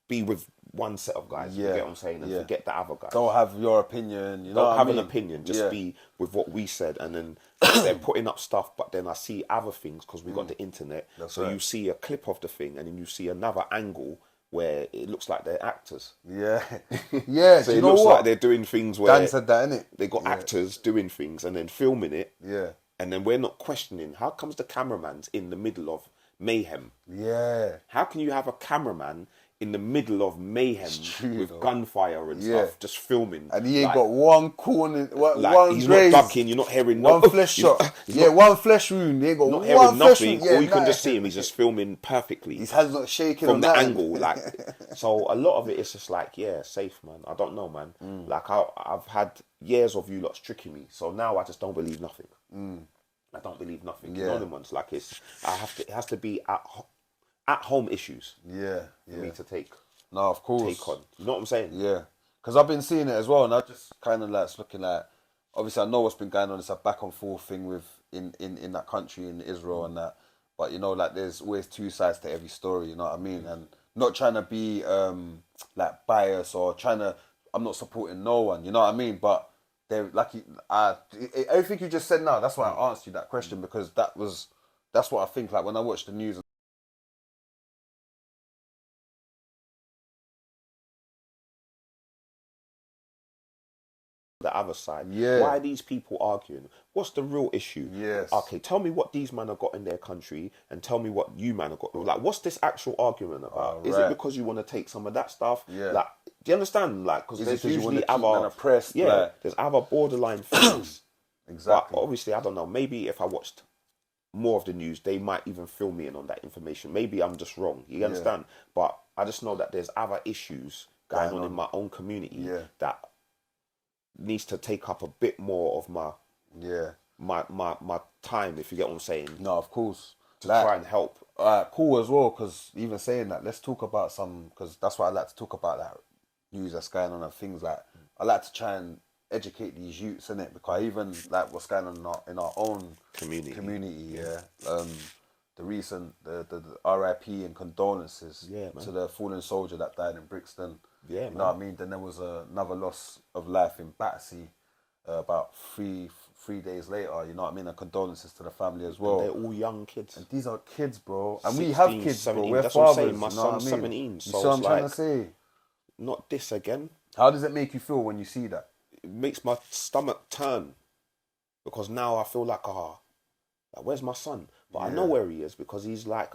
be with one set of guys. You get what I'm saying? And forget the other guys. Don't have your opinion. You know Don't have an opinion. Just be with what we said. And then they're putting up stuff, but then I see other things because we got the internet. So you see a clip of the thing, and then you see another angle where it looks like they're actors. Yeah. Yeah. So do you it know looks what? like they're doing things where Dan said that, innit? they got actors doing things and then filming it. Yeah. And then we're not questioning, how comes the cameraman's in the middle of mayhem? Yeah. How can you have a cameraman in the middle of mayhem with gunfire and stuff, just filming? And he ain't like, got one corner, like, one he's graze, not ducking, you're not hearing one no, flesh he's shot. not- One flesh wound. He ain't got not one hearing flesh nothing. wound. All you can just see him, he's just filming perfectly. His hands not shaking From on the that angle, like, so a lot of it is just like, yeah, safe, man. I don't know, man. Like, I've had years of you lots tricking me, so now I just don't believe nothing. I don't believe nothing. You know the ones, like, it has to be at home issues. Yeah. For me to take of course. take on. You know what I'm saying? Yeah. Because I've been seeing it as well, and I just kind of like looking at. Obviously, I know what's been going on. It's a back and forth thing with in that country, in Israel and that. But you know, like there's always two sides to every story. You know what I mean? And not trying to be like biased or trying to. I'm not supporting no one. You know what I mean? But they're like everything you just said now. That's why I asked you that question, because that's what I think. Like when I watch the news. The other side. Yeah. Why are these people arguing? What's the real issue? Yes. Okay, tell me what these men have got in their country and tell me what you man have got. Like, what's this actual argument about? Is it because you want to take some of that stuff? Yeah. Like, do you understand? Like, because there's because you wanna usually keep other... men oppressed, yeah, like- there's other borderline things. Exactly. But obviously, I don't know. Maybe if I watched more of the news, they might even fill me in on that information. Maybe I'm just wrong. You understand? But I just know that there's other issues going on in my own community that needs to take up a bit more of my time, if you get what I'm saying. No, of course. To try and help. Cool as well, because even saying that, let's talk about because that's why I like to talk about that news that's going on and things like, I like to try and educate these youths, innit? Because even like what's going on in our own community, the recent the RIP and condolences to the fallen soldier that died in Brixton. Yeah, you know what I mean? Then there was another loss of life in Battersea about three days later. You know what I mean? And condolences to the family as well. And they're all young kids. And these are kids, bro. And 16, we have kids, 17. bro. We're That's what I'm fathers. saying. My you know what I son's mean? 17. You So see what I'm it's trying like, to say? not this again. How does it make you feel when you see that? It makes my stomach turn, because now I feel like, like where's my son? But I know where he is, because he's like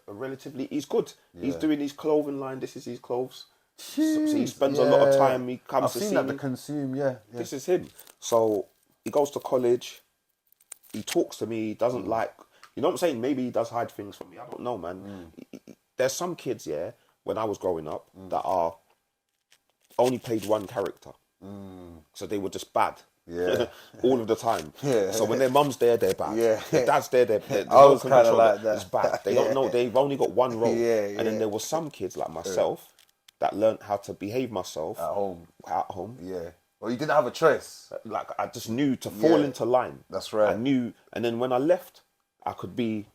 relatively. He's good. He's Yeah. doing his clothing line. This is his clothes. So he spends a lot of time. He comes I've to seen see that me. the consume, yeah. This is him. So he goes to college. He talks to me. He doesn't like. You know what I'm saying? Maybe he does hide things from me. I don't know, man. There's some kids, yeah, when I was growing up, that are only played one character. So they were just bad. Yeah. All of the time. Yeah. So when their mum's there, they're bad. Yeah. Their dad's there, they're there's I was no kinda control. like that. It's bad. They Yeah. don't know. They've only got one role. Yeah, And then yeah. there were some kids like myself that learned how to behave myself At home. At home. Yeah. Well, you didn't have a choice. Like I just knew to fall Yeah. into line. That's right. I knew, and then when I left, I could be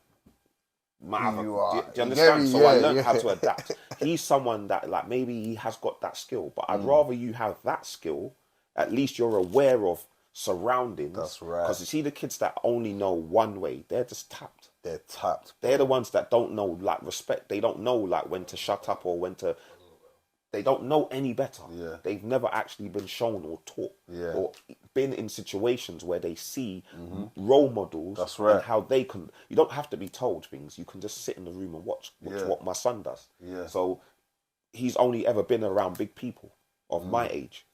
my other. you are. Do you You understand? get me? So I Yeah, learned yeah. how to adapt. He's someone that like maybe he has got that skill, but I'd rather you have that skill. At least you're aware of surroundings. That's right. Because you see the kids that only know one way, they're just tapped. They're tapped. They're the ones that don't know like respect. They don't know like when to shut up or when to. They don't know any better. Yeah. They've never actually been shown or taught Yeah. or been in situations where they see role models. That's right. And how they can. You don't have to be told things. You can just sit in the room and watch Yeah. what my son does. Yeah. So he's only ever been around big people of Mm. my age.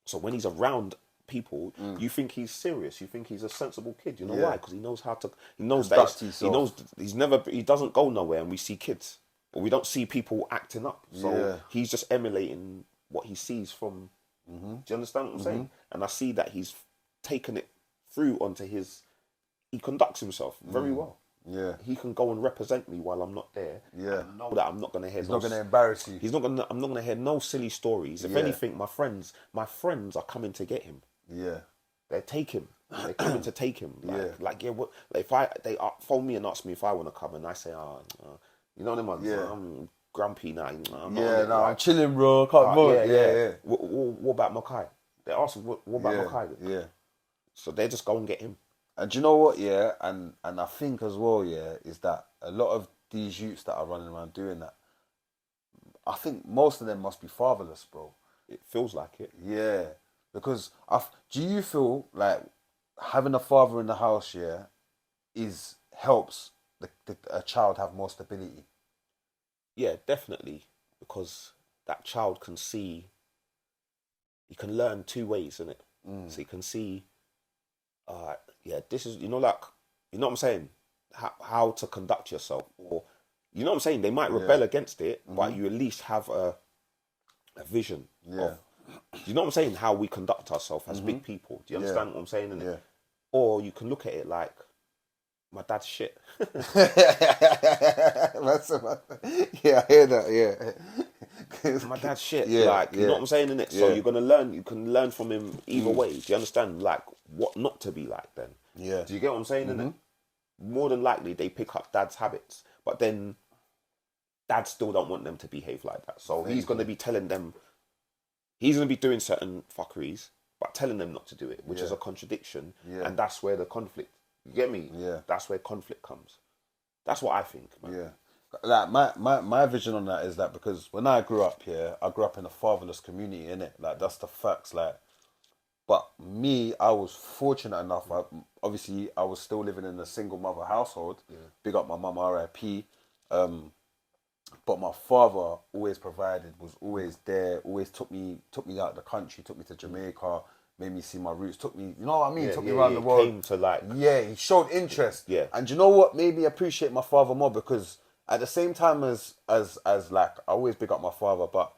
So when he's around people, Mm. you think he's serious. You think he's a sensible kid. You know Yeah. why? Because he knows how to. He knows Conduct that. He himself. knows he's never. He doesn't go nowhere, and we see kids, but we don't see people acting up. So Yeah. he's just emulating what he sees from. Do you understand what I'm saying? And I see that he's taken it through onto his. He conducts himself very well. Yeah. He can go and represent me while I'm not there. Yeah. And know that I'm not going to hear. He's not going to embarrass you. He's not going to. I'm not going to hear no silly stories. If Yeah. anything, my friends are coming to get him. Yeah. They take him. They're coming to take him. Yeah. What? Like, if they phone me and ask me if I want to come, and I say, you know them ones. Yeah. I'm grumpy now. I'm not on Yeah, it, no, like, I'm chilling, bro. Can't move. Yeah. What about Mackay? They ask me, what about Yeah. Mackay? Yeah. So they just go and get him. And do you know what, yeah? And I think as well, yeah, is that a lot of these youths that are running around doing that, I think most of them must be fatherless, bro. It feels like it. Yeah. Because do you feel like having a father in the house, yeah, helps a child have more stability? Yeah, definitely. Because that child can see, he can learn two ways, innit? So he can see, this is, like, you know what I'm saying? How to conduct yourself. Or, you know what I'm saying? They might rebel against it, but you at least have a vision of, you know what I'm saying? How we conduct ourselves as big people. Do you understand what I'm saying? Innit? Yeah. Or you can look at it like, my dad's shit. Yeah, I hear that, yeah. My dad's shit. Yeah, Like, you yeah. know what I'm saying, innit? So Yeah. you're gonna learn. You can learn from him either way. Do you understand? Like, what not to be like then. Yeah. Do you get what I'm saying, innit? More than likely, they pick up dad's habits, but then dad still don't want them to behave like that. So he's gonna be telling them. He's gonna be doing certain fuckeries, but telling them not to do it, which is a contradiction, and that's where the conflict. You get me? Yeah. That's where conflict comes. That's what I think, man. Yeah. Like my vision on that is that because when I grew up here, I grew up in a fatherless community, innit? Like that's the facts. Like, but me, I was fortunate enough. Obviously, I was still living in a single mother household. Yeah. Big up my mum, R.I.P. But my father always provided, was always there, always took me out of the country, took me to Jamaica, made me see my roots, took me, you know what I mean? Took me around the world. Came to like, Yeah, he showed interest. Yeah. And you know what made me appreciate my father more? Because at the same time as like, I always big up my father, but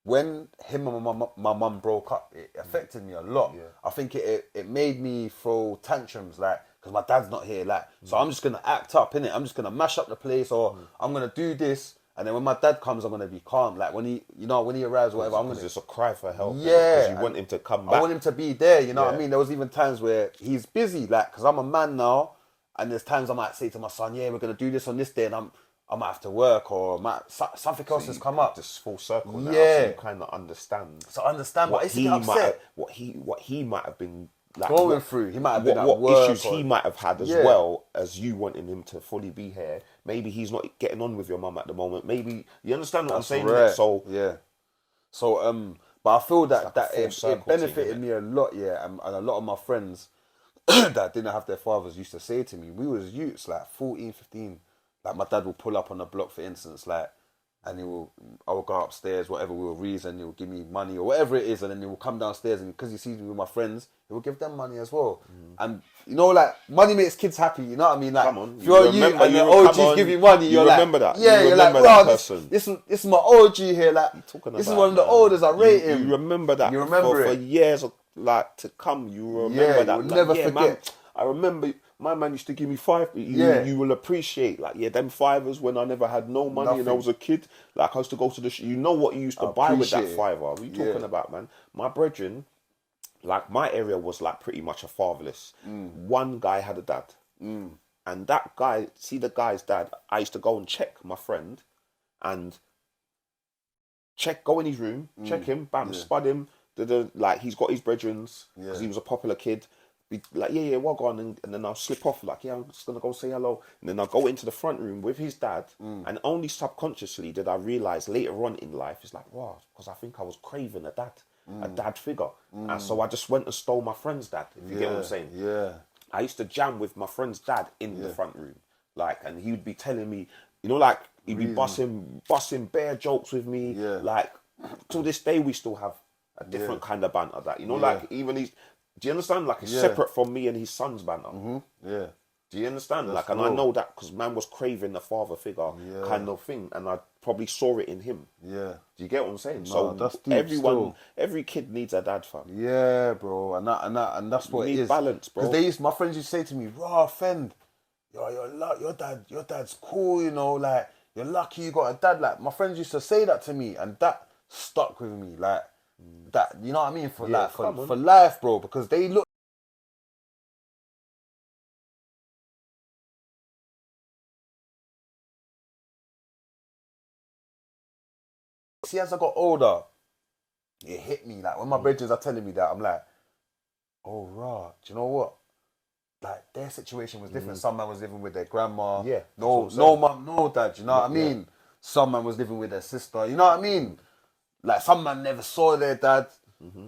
when him and my mum broke up, it affected me a lot. Yeah. I think it made me throw tantrums, like, because my dad's not here, like, so I'm just going to act up, innit? I'm just going to mash up the place, or I'm going to do this, and then when my dad comes, I'm going to be calm. Like, when he arrives or whatever, I'm going to... It's a cry for help. Yeah. Because you want him to come back. I want him to be there, you know what I mean? There was even times where he's busy, like, because I'm a man now, and there's times I might say to my son, yeah, we're going to do this on this day, and I might have to work, or something else has come up. Just full circle now, Yeah. so you kind of understand. So I understand, but I used to he get upset. what he might have been like Going through. He might have been at what work issues or- he might have had as Yeah. well as you wanting him to fully be here. Maybe he's not getting on with your mum at the moment. Maybe you understand what I'm saying. Right. So yeah. So but I feel that like a full it circle benefited thing, me a lot, yeah. And a lot of my friends that didn't have their fathers used to say to me, we was youths, like 14, 15, like my dad will pull up on the block, for instance, like, and I will go upstairs, whatever we will reason, he will give me money or whatever it is, and then he will come downstairs, and because he sees me with my friends, he will give them money as well. And you know, like, money makes kids happy. You know what I mean? Like, Come on, if you're you and the OGs give you money, you're like, remember that. yeah, You you're like, remember wow, that person. this is my OG here. Like, this is one of the oldest. I rate him. You remember that. You remember for it. years, like, to come. You remember Yeah, that. you'll Like, never yeah, forget. Man, I remember my man used to give me $5. You will appreciate, like, yeah, them $5s when I never had no money and I Nothing. was a kid. Like, I used to go to the you know what you used to buy with that appreciate it. $5? What are you talking about, man? My brethren, like, my area was like pretty much a fatherless. One guy had a dad. And that guy, see the guy's dad, I used to go and check my friend and go in his room, check him, bam, spud him. Like, he's got his brethrens because he was a popular kid. Be like, yeah, what go on? And then I'll slip off, like, yeah, I'm just going to go say hello. And then I'll go into the front room with his dad. And only subconsciously did I realise later on in life, it's like, wow, because I think I was craving a dad figure. And so I just went and stole my friend's dad, if you get what I'm saying. Yeah. I used to jam with my friend's dad in the front room. Like, and he would be telling me, you know, like, he'd be busting bare jokes with me. Yeah. Like, to this day, we still have a different kind of banter that, you know, like, even he's, do you understand? Like, it's separate from me and his son's banter. Yeah. Do you understand? That's like, and real. I know that because man was craving the father figure kind of thing, and I probably saw it in him. Yeah. Do you get what I'm saying? No, So that's deep everyone, still. every kid needs a dad, fam. Yeah, bro, and that's what You it need is. balance, bro. Because my friends used to say to me, "Raw, Fend, your dad's cool, you know, like, you're lucky you got a dad." Like, my friends used to say that to me, and that stuck with me, like, that, you know what I mean, for for life, bro, because they look. See, as I got older, it hit me. Like, when my brothers are telling me that, I'm like, oh, rah, do you know what? Like, their situation was different. Some man was living with their grandma. Yeah. No mum, no dad, you know what I mean? Some man was living with their sister, you know what I mean? Like, some man never saw their dad.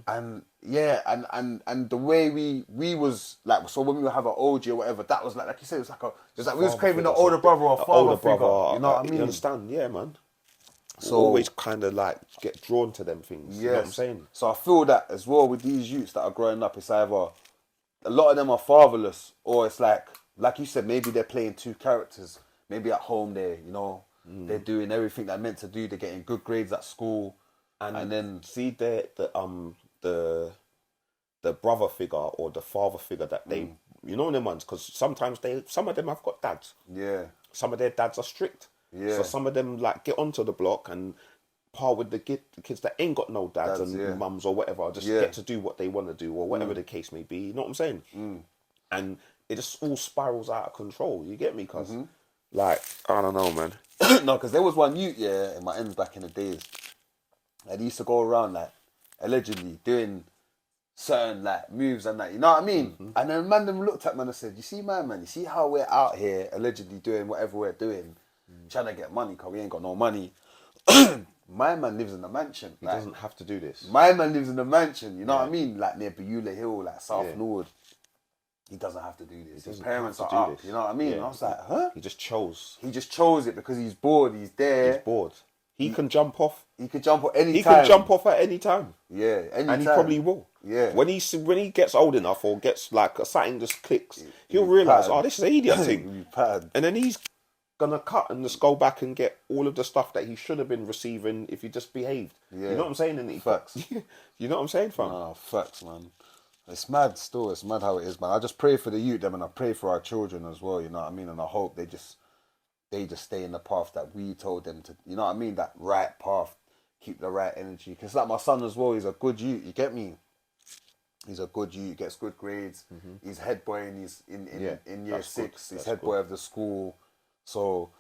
And, yeah, and the way we was, like, so when we would have an OG or whatever, that was like you said, it was like we was craving the older brother or father figure, you know what I mean? You understand? Yeah, man. So always kind of like get drawn to them things. Yes. You know what I'm saying? So I feel that as well with these youths that are growing up, it's either a lot of them are fatherless, or it's like you said, maybe they're playing two characters. Maybe at home they're doing everything they're meant to do. They're getting good grades at school, and then see the brother figure or the father figure that they, you know, them ones, because sometimes some of them have got dads. Yeah. Some of their dads are strict. Yeah. So some of them like get onto the block and par with the kids that ain't got no dads and mums or whatever, just get to do what they want to do or whatever the case may be. You know what I'm saying? And it just all spirals out of control. You get me? Cause like, I don't know, man. No, because there was one youth, in my ends back in the days, and he used to go around like allegedly doing certain like moves and that, you know what I mean? And then man them looked at me and said, "You see, man, you see how we're out here allegedly doing whatever we're doing, trying to get money because we ain't got no money." My man lives in a mansion. He doesn't have to do this. My man lives in a mansion, you know what I mean? Like near Beulah Hill, like South Norwood. He doesn't have to do this. His parents are up, you know what I mean? And I was like, huh? He just chose. He just chose it because he's bored, he's there. He's bored. He can jump off. He can jump at any time. He can jump off at any time. Yeah, any and he time. probably will. Yeah. When he gets old enough or gets like something just clicks, he'll realise, oh, this is an idiot thing. And then he's gonna cut and just go back and get all of the stuff that he should have been receiving if he just behaved. Yeah. You know what I'm saying? And facts. You know what I'm saying, fam? Nah, facts, man. It's mad still. It's mad how it is, man. I just pray for the youth, them, and I pray for our children as well, you know what I mean? And I hope they just stay in the path that we told them to, you know what I mean? That right path. Keep the right energy. Because like my son as well, he's a good youth, you get me? He's a good youth, gets good grades. He's head boy in year 6. He's head boy of the school. So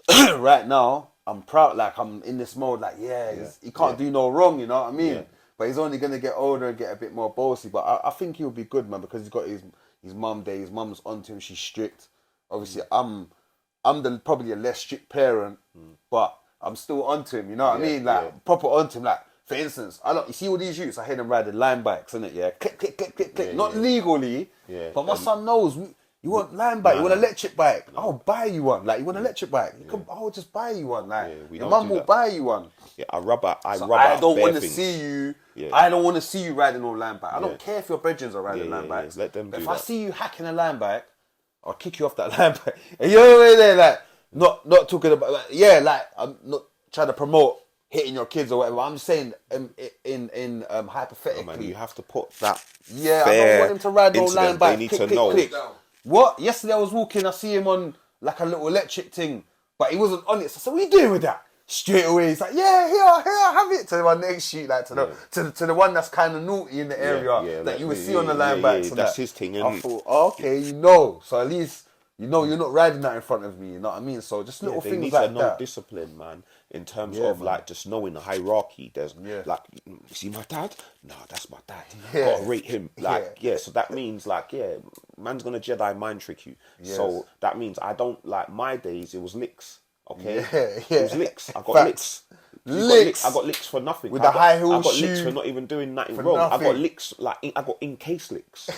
right now, I'm proud, like I'm in this mode, like, he can't do no wrong, you know what I mean? Yeah. But he's only going to get older and get a bit more bossy. But I think he'll be good, man, because he's got his mum there. His mum's onto him, she's strict. Obviously, I'm probably a less strict parent, but I'm still onto him, you know what I mean? Like, proper onto him. Like, for instance, you see all these youths, I hear them riding line bikes, innit? Yeah, click, click, click, click, click. Not legally, but my son knows. You want land bike? You want an electric bike? I'll buy you one. Like, you want an electric bike? I'll just buy you one. Like, we your don't mum do will that. buy you one. Yeah, I rub out I don't bare want to things. see you. Yeah. I don't want to see you riding on land bike. I Yeah. don't care if your brethren are riding Yeah, land yeah, bikes. let them But do if I that. see you hacking a land bike, I'll kick you off that land bike. And you're over there, like, not talking about, like, yeah, like, I'm not trying to promote hitting your kids or whatever. I'm just saying, hypothetically. Man, you have to put that. Yeah, I don't fair want him to ride no incident. land bike. They need Click, to know. click. What? Yesterday I was walking, I see him on like a little electric thing, but he wasn't on it. So I said, what are you doing with that? Straight away, he's like, yeah, here, have it. To my next shoot, like to the one that's kind of naughty in the area that you would see on the land bikes. and that's that. his thing. I And thought, oh, okay, you know. So at least, you know, you're not riding that in front of me, you know what I mean? So just little they things need like to know that. discipline, man. In terms Yeah, of man. like just knowing the hierarchy. There's Yeah. like, you see my dad? No, that's my dad. Yeah. Gotta rate him. Like, so that means like, man's gonna Jedi mind trick you. Yes. So that means I don't like my days. It was licks. Okay. Yeah. It was licks. I got Facts. licks. I got licks for nothing. With I the got- high heel I got licks shoe for not even doing nothing for wrong. I got nothing. licks like I got in case licks.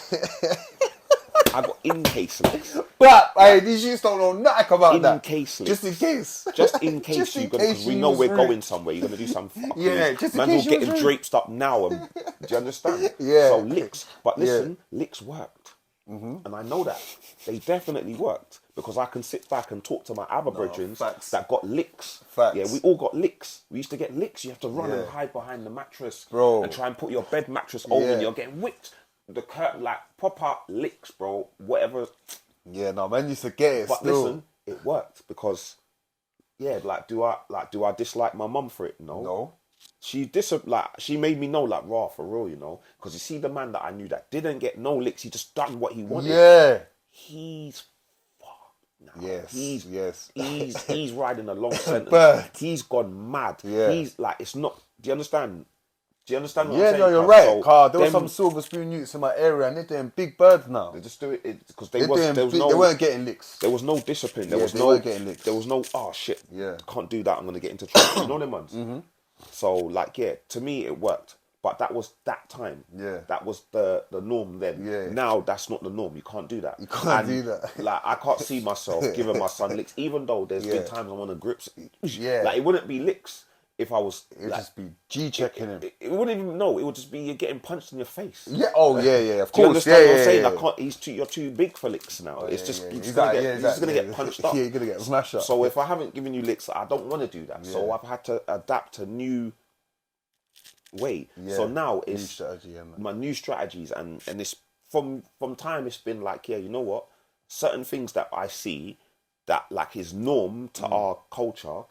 I got in case licks. But hey, these youths don't know nothing about In that. case Just in case. Just in case Just in you're gonna, case because we you know was we're rude. going somewhere. You're gonna do some fuckery. Yeah, just in Man's case all you was getting rude. draped up now. Do you understand? Yeah. So licks, but Yeah. listen, licks worked, and I know that they definitely worked because I can sit back and talk to my other brethren facts. that got licks. Facts. Yeah, we all got licks. We used to get licks. You have to run Yeah. and hide behind the mattress, Bro. and try and put your bed mattress over. Yeah. And you're getting whipped. The curtain, like proper licks, bro. Whatever. Yeah, no, man used to get it But still. listen, it worked because, do I dislike my mum for it? No. She she made me know like raw for real, you know, because you see the man that I knew that didn't get no licks, he just done what he wanted. Yeah. He's fucked now. Yes. He's riding a long sentence. bird. He's gone mad. Yeah. He's like, it's not. Do you understand? Do you understand what I'm Yeah, saying? no, you're Cuz? right, So Carl. There were them- some silver spoon youths in my area and they're doing big birds now. They just do it because They're doing there was big, no. they weren't getting licks. There was no discipline. There Yeah, was they no. weren't getting licked. There was no. Oh shit. Yeah. Can't do that. I'm gonna get into trouble. You know them ones. Mm-hmm. So like to me it worked, but that was that time. Yeah. That was the norm then. Yeah. Now that's not the norm. You can't do that. You can't do that. Like I can't see myself giving my son licks, even though there's been Yeah. times I want to grips. Yeah. Like it wouldn't be licks if I was. It would like, just be G checking him. It wouldn't even know. It would just be you getting punched in your face. Yeah. Oh yeah, yeah. Of Do you course. understand Yeah, what I'm saying? yeah, I can't. You're too big for licks now. It's just yeah. you're just He's gonna like- get yeah, you're just gonna exactly. get punched up. Yeah, you're gonna get smashed up. So if I haven't given you licks, I don't want to do that. So I've had to adapt to new way. Yeah. So now New it's strategy, yeah, man. my new strategies, and it's from time it's been like, yeah, you know what? Certain things that I see that like is norm to our culture.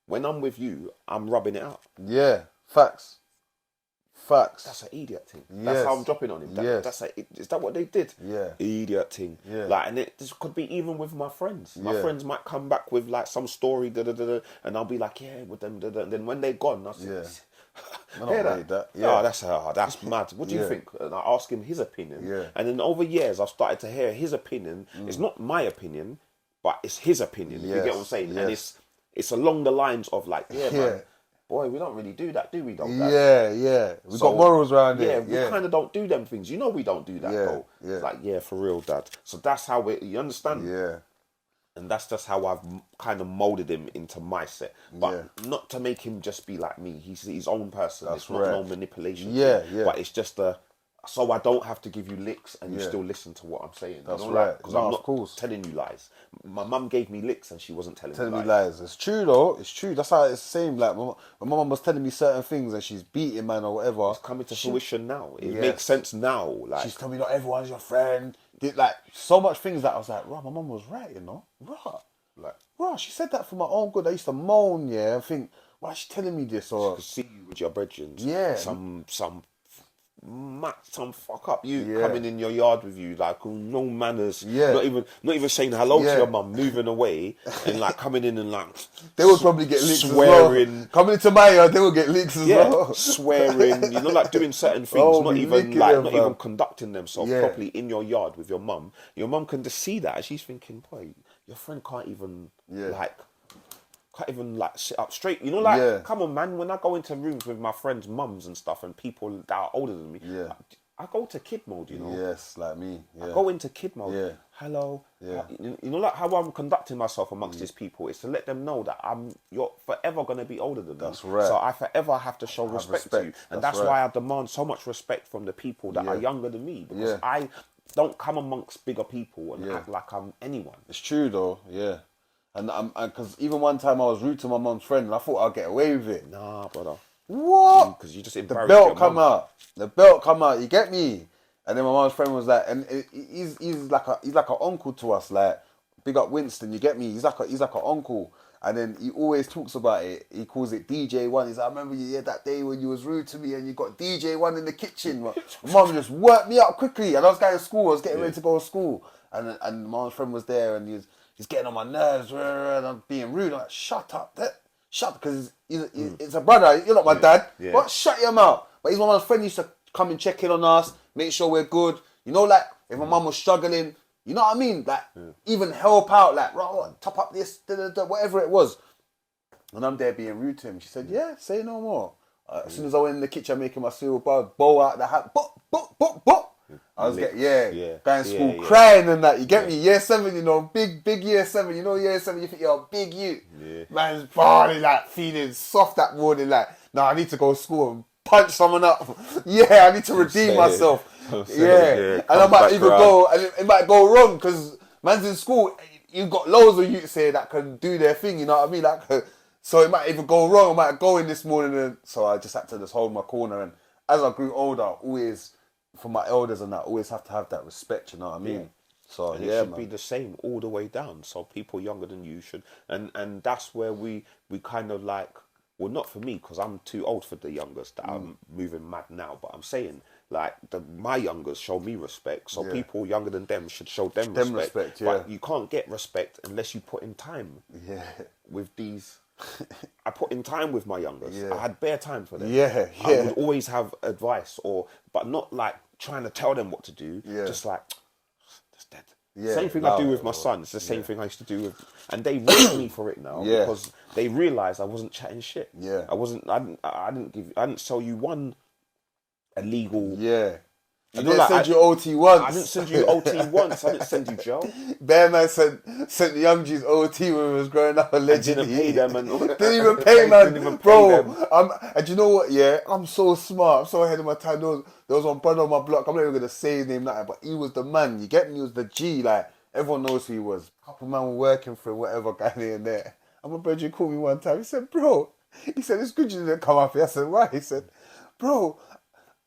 When I'm with you, I'm rubbing it out. Yeah. Facts. That's an idiot thing. That's Yes. how I'm dropping on him. Yes. Is that what they did? Yeah. Idiot thing. Yeah. Like, and this could be even with my friends. My Yeah. friends might come back with like some story, and I'll be like, yeah, with them, and then when they're gone, I'll say, Yeah. I don't hear rate that. Yeah, Yeah. that's mad. What do you Yeah. think? And I ask him his opinion. Yeah. And then over years, I've started to hear his opinion. It's not my opinion, but it's his opinion. If you get what I'm saying? And Yes. it's along the lines of like, yeah, Yeah. man, boy, we don't really do that, do we? Don't Dad? Yeah, yeah. We So, got morals around yeah, here. we Yeah. kind of don't do them things. You know we don't do that, Yeah, though. yeah. It's like, yeah, for real, Dad. So that's how you understand? Yeah. And that's just how I've kind of molded him into my set. But not to make him just be like me. He's his own person. That's it's not right. no manipulation. Yeah, thing. yeah. But it's just so I don't have to give you licks and you Yeah. still listen to what I'm saying. That's you know, right. Because No, I'm of not course. telling you lies. My mum gave me licks and she wasn't telling Me lies. It's true though. It's true. That's how it's the same. Like my mum was telling me certain things and she's beating man or whatever. It's coming to fruition now. It Yes. makes sense now. Like She's telling me not everyone's your friend. Like so much things that I was like, right, my mum was right, you know. Right, she said that for my own good. I used to moan, yeah, and think, why is she telling me this? Or to see you with your brethren. Yeah. Some fuck up you coming in your yard with you like no manners. Yeah. Not even saying hello Yeah. to your mum, moving away and like coming in and like they would probably get leaks swearing. as well. Coming into my yard, they would get leaks as well. swearing, you know, like doing certain things, Oh, not be even licking like them, not fam. even conducting themselves Yeah. properly in your yard with your mum. Your mum can just see that and she's thinking, boy, your friend can't even sit up straight. You know, like, come on, man. When I go into rooms with my friends' mums and stuff and people that are older than me, Yeah. like, I go to kid mode, you know. Yes, like me. Yeah. I go into kid mode. Yeah. Hello. Yeah. You know, like how I'm conducting myself amongst these people is to let them know that you're forever gonna be older than me. That's right. So I forever have to show respect to you, and that's right. why I demand so much respect from the people that are younger than me, because I don't come amongst bigger people and act like I'm anyone. It's true though, yeah. And because even one time I was rude to my mum's friend and I thought I'd get away with it. Nah, brother. What? Because you just The embarrassed belt your come mum. out. The belt come out. You get me? And then my mum's friend was like, and he's like an uncle to us. Like, big up Winston. You get me? He's like an uncle. And then he always talks about it. He calls it DJ1. He's like, I remember that day when you was rude to me and you got DJ1 in the kitchen. My mum just worked me up quickly. And I was going to school. I was getting ready to go to school. And my mum's friend was there and he's getting on my nerves. And I'm being rude. I'm like, shut up. Shut up. Because it's a brother. You're not my dad. Yeah. What? Shut your mouth. But he's my mum's friend. He used to come and check in on us. Make sure we're good. You know, like, if my mum was struggling, you know what I mean? Like, even help out, like, top up this, whatever it was. And I'm there being rude to him. She said, yeah, say no more. As soon as I went in the kitchen making my cereal bowl out the hat, bop. I was going to school crying and that. You get me? Year 7, you know, big year 7. You know, year 7, you think you're a big youth. Yeah. Man's body, like, feeling soft that morning, like, I need to go to school and punch someone up. I need to redeem myself. And I might even go, and it might go wrong because man's in school. You've got loads of youths here that can do their thing. You know what I mean? Like, so it might even go wrong. I might go in this morning, and so I just had to just hold my corner. And as I grew older, always for my elders and that, always have to have that respect. You know what I mean? So and it should be the same all the way down. So people younger than you should, and that's where we kind of like. Well, not for me, because I'm too old for the youngest. That I'm moving mad now. But I'm saying, like, my youngest show me respect. So people younger than them should show them respect. But you can't get respect unless you put in time. Yeah. With these, I put in time with my youngest. I had bare time for them. I would always have advice, but not like trying to tell them what to do. Just like, that's dead. Same thing I do with my son. It's the same thing I used to do with, and they rate me for it now because they realised I wasn't chatting shit. I didn't sell you one illegal. I didn't send you OT once. I didn't send you OT once. I didn't send you Joe. Bear man sent the young G's OT when we was growing up allegedly. Didn't pay them and didn't even pay man. Didn't even pay bro. them. And you know what? Yeah, I'm so smart. I'm so ahead of my time. There was one brother on my block. I'm not even gonna say his name, but he was the man. You get me? He was the G. Like everyone knows who he was. A couple man were working for him, whatever guy here and there. And my brother called me one time. He said, "Bro," he said, "It's good you didn't come up here." I said, "Why?" He said, "Bro."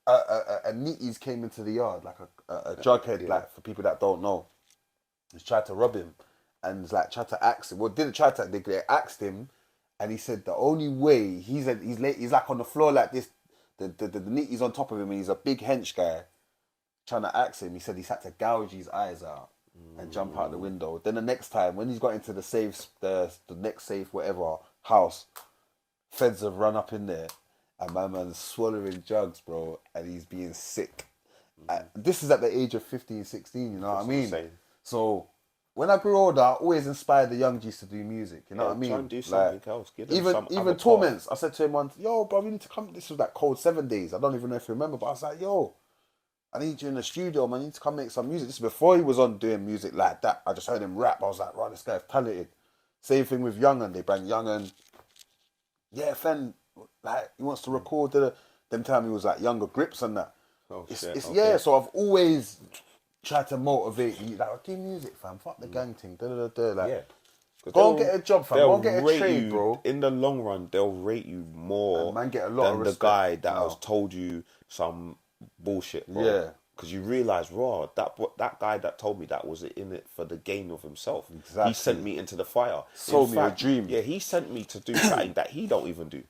A Neaties came into the yard, like a jughead, like for people that don't know. He tried to rob him and like tried to ask him. Well, didn't try to, they asked him, and he said the only way he's like on the floor like this. The Neaties on top of him, and he's a big hench guy. Trying to ask him, he said he's had to gouge his eyes out and jump out the window. Then the next time, when he's got into the safe, the next safe, whatever house, feds have run up in there. And my man's swallowing drugs, bro, and he's being sick. This is at the age of 15, 16, you know what I mean? Insane. So, when I grew older, I always inspired the young G's to do music, you know what I mean? Try and do something else. Give them Even Torments, I said to him once, yo, bro, you need to come. This was like Cold 7 days. I don't even know if you remember, but I was like, yo, I need you in the studio, man. You need to come make some music. This is before he was on doing music like that. I just heard him rap. I was like, right, this guy's talented. Same thing with Young'un. They bring Young'un. Yeah, Fen, like, he wants to record them time he was like younger grips and that. Okay. So I've always tried to motivate you. Like, do music, fam. Fuck the gang thing. Like, go and get a job, fam. Go and get a trade, bro. In the long run, they'll rate you more and man get a lot than of respect. the guy that has told you some bullshit, bro. Yeah. Because you realise, that guy that told me that was in it for the gain of himself. Exactly. He sent me into the fire. Sold me a dream. Yeah, he sent me to do something that he don't even do.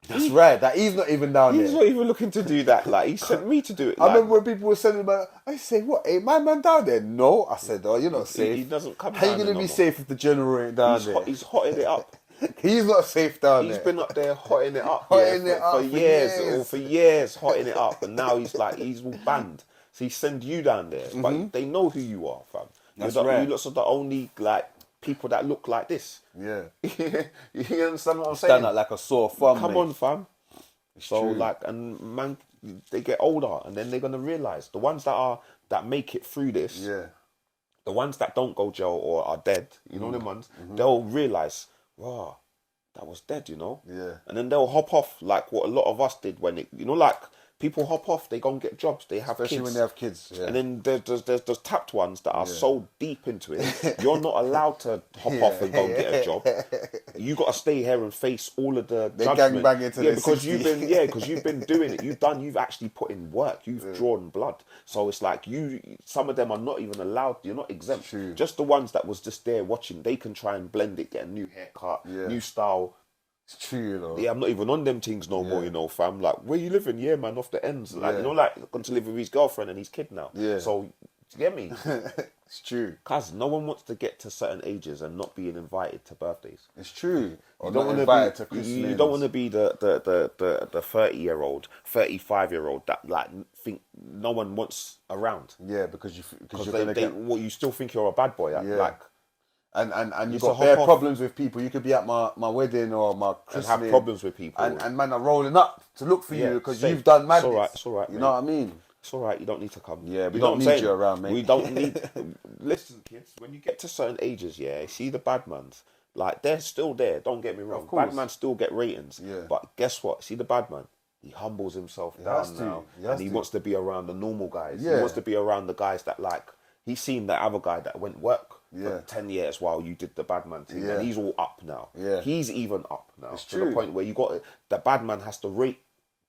That's right. That he's not even down there. He's not even looking to do that. Like, he sent me to do it. I remember when people were sending him, I say, what, ain't my man down there? No. I said, oh, you're not safe. He doesn't come How down you going to be safe if the general ain't down there? He's hotting it up. He's not safe down there. He's been up there hotting it up. For years, hotting it up. And now he's all banned. So he send you down there. But they know who you are, fam. That's right. You lots of the only, like, people that look like this. Yeah. You understand what I'm saying? Stand out like a sore thumb. Come on, fam. It's so true. like, and man they get older, and then they're gonna realize the ones that make it through this, Yeah. the ones that don't go jail or are dead, you know them ones, they'll realize, wow, that was dead, you know. Yeah. And then they'll hop off like what a lot of us did when it, you know, like people hop off, they go and get jobs, they have Especially kids. when they have kids. Yeah. And then there's tapped ones that are so deep into it, you're not allowed to hop off and go and get a job. You got to stay here and face all of the judgment. gangbang into yeah, their because 60. because you've been doing it. You've actually put in work. You've drawn blood. So it's like some of them are not even allowed. You're not exempt. True. Just the ones that was just there watching, they can try and blend it, get a new haircut, new style. It's true, you know. Yeah, I'm not even on them things no more, you know, fam. Like, where you living? Yeah, man, off the ends. Like, you know, like, gone to live with his girlfriend and his kid now. Yeah. So, you get me? It's true. Cause no one wants to get to certain ages and not being invited to birthdays. It's true. Or You don't not want invited to to be. christenings. You don't want to be the 30-year-old, 35-year-old that like think no one wants around. Yeah, because you're Because gonna get. you still think you're a bad boy. Yeah. Like, And you Used to got hop bare off. problems with people. You could be at my wedding or my and christening. have problems with people. And man are rolling up to look for Yeah, you because same. you've done madness. It's all right, You mate. know what I mean? It's all right. You don't need to come. Yeah, we You know don't what I'm need saying? you around, mate. We don't need. Listen, kids. When you get to certain ages, yeah, see the bad mans. Like they're still there. Don't get me wrong. course. Bad man still get ratings. Yeah. But guess what? See the bad man. He humbles himself has down to. now, He has and he to. wants to be around the normal guys. Yeah. He wants to be around the guys that like. He's seen the other guy that went work Yeah. for 10 years while you did the bad man thing, Yeah. and he's all up now. Yeah. He's even up now. It's to true. the point where you got the bad man has to rate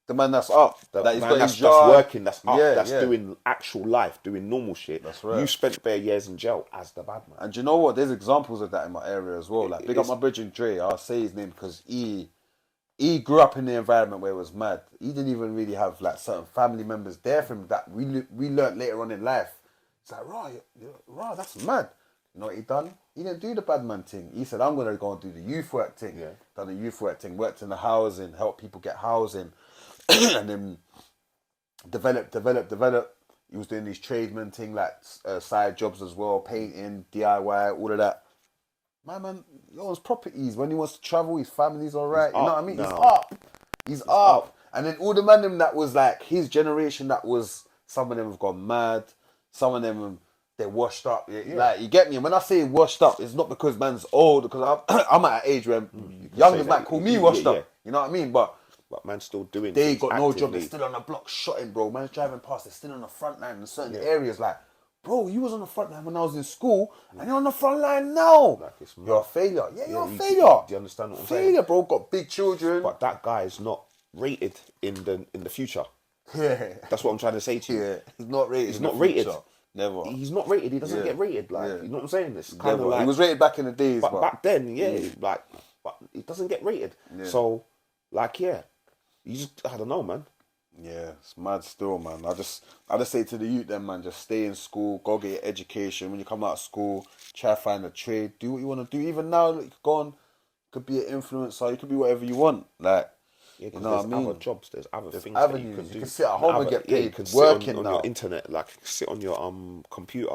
The man that's up, the that he's man got that's, his job, working, that's up, Yeah, that's yeah. doing actual life, doing normal shit. That's right. You spent bare years in jail as the bad man. And do you know what? There's examples of that in my area as well. Like, big up It's- my bridge Dre. I'll say his name because he grew up in the environment where it was mad. He didn't even really have like certain family members there for him that we learned later on in life. It's like, raw, that's mad. You know what he done? He didn't do the bad man thing. He said, I'm going to go and do the youth work thing. Yeah. Done the youth work thing, worked in the housing, helped people get housing. And then develop. He was doing these tradesman thing, like side jobs as well, painting, DIY, all of that. My man, he owns properties. When he wants to travel, his family's all right. You know what I mean? now. He's up. And then all the man them that was like his generation, that was, some of them have gone mad. Some of them, they're washed up. Like, you get me? And when I say washed up, it's not because man's old, because I'm at an age where youngers might call me washed up. You know what I mean? But man's still doing they things got no job. actively. They're still on the block shotting, bro. Man's driving past. They're still on the front line in certain areas. Like, bro, you was on the front line when I was in school, and you're on the front line now. Like, it's mad. You're a failure. Yeah, you're a you- failure. do you understand what I'm failure, saying? bro. Got big children. But that guy is not rated in the future. yeah, That's what I'm trying to say to you. yeah. He's not rated. He's in the not rated. future. Never. He's not rated. He doesn't Yeah. get rated. Like, Yeah. you know what I'm saying? It's kind of Never. like He was rated back in the days, but but back then, like, but it doesn't get rated. Yeah. So, like, you just, I don't know, man. yeah, it's mad still, man. I just say to the youth, then, man, just stay in school, go get your education. When you come out of school, try to find a trade, do what you want to do. Even now, look, you could go on, you could be an influencer, you could be whatever you want. Like, Yeah, you because know what I there's mean? other jobs, there's other There's things that you avenues. can You do. can sit at home and get Yeah, you paid can working sit on now. your internet, like sit on your computer,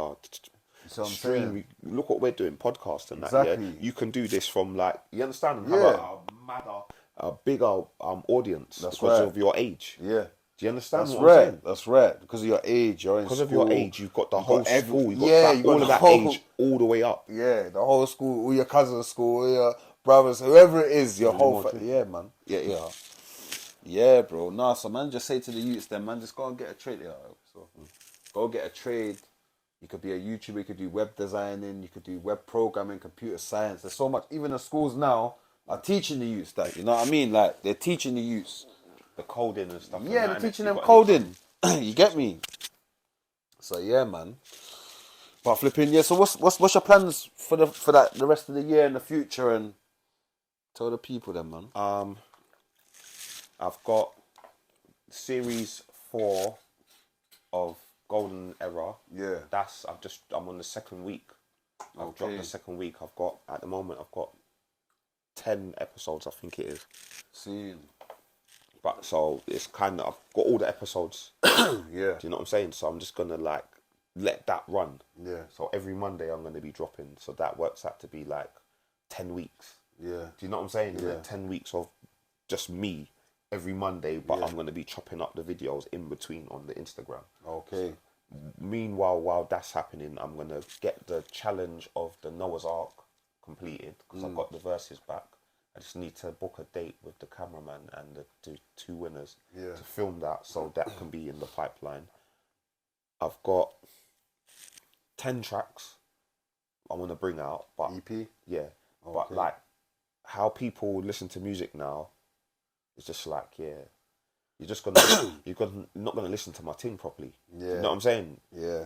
see what I'm stream. saying? Look what we're doing, podcast and that. Exactly. Yeah, you can do this from like you understand and Yeah. have a madder, a bigger audience That's because right. of your age. Yeah. Do you understand That's what I'm right. saying? That's right. Because of your age, you're in Because school. of your age, you've got the You've whole got every- school. You've got, yeah, that, you've got all the of that whole- age all the way up. Yeah, the whole school, all your cousins' school, all your brothers, whoever it is, your whole... more too. yeah, man. Yeah. Yeah, bro. Nah, so man, just say to the youths then, man, just go and get a trade. Yeah, so go get a trade. You could be a YouTuber, you could do web designing, you could do web programming, computer science. There's so much, even the schools now are teaching the youths that, you know what I mean? Like, they're teaching the youths. The coding and stuff. Yeah, and they're that, teaching innit? them You've got coding. You get me? So yeah, man. But flipping, yeah. So what's your plans for the rest of the year and the future, and tell the people then, man. I've got series 4 of Golden Era. Yeah. I'm on the second week. I've dropped Okay. the second week. At the moment I've got 10 episodes, I think it is. See, But so it's kind of, I've got all the episodes. yeah, Do you know what I'm saying? So I'm just gonna like let that run. yeah, So every Monday I'm gonna be dropping. So that works out to be like 10 weeks. yeah. Do you know what I'm saying? Yeah. Like 10 weeks of just me every Monday, but I'm going to be chopping up the videos in between on the Instagram. Okay. Meanwhile, while that's happening, I'm going to get the challenge of the Noah's Ark completed because I've got the verses back. I just need to book a date with the cameraman and the two winners to film that, so that can be in the pipeline. I've got 10 tracks I want to bring out, but EP? yeah, Okay. but like how people listen to music now, it's just like, yeah, you're just gonna not gonna listen to my thing properly. Yeah. You know what I'm saying? Yeah.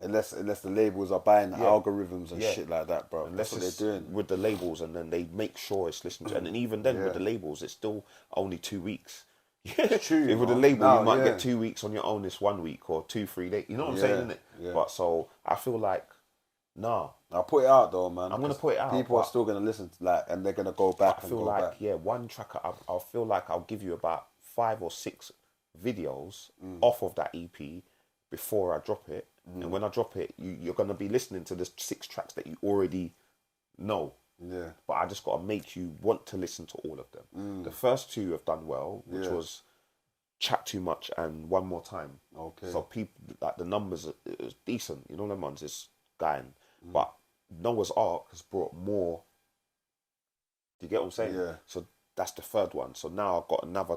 Unless the labels are buying the algorithms and shit like that, bro. Unless That's what they're doing. with the labels, and then they make sure it's listened to. And then even then, with the labels, it's still only 2 weeks. It's true. If with the label, you might get 2 weeks on your own this 1 week, or 2-3 days. You know what I'm saying, innit? Yeah. But so I feel like, nah, I'll put it out though, man. I'm gonna put it out, People are but still gonna listen to like, and they're gonna go back I and feel go like, back. yeah, one track, I'll feel like I'll give you about 5 or 6 videos off of that EP before I drop it. And when I drop it, you're going to be listening to the 6 tracks that you already know. Yeah. But I just got to make you want to listen to all of them. The first 2 have done well, which was Chat Too Much and One More Time. Okay. So people, like the numbers, it was decent. You know, them ones is going. But Noah's Ark has brought more. Do you get what I'm saying? Yeah. So that's the 3rd one. So now I've got another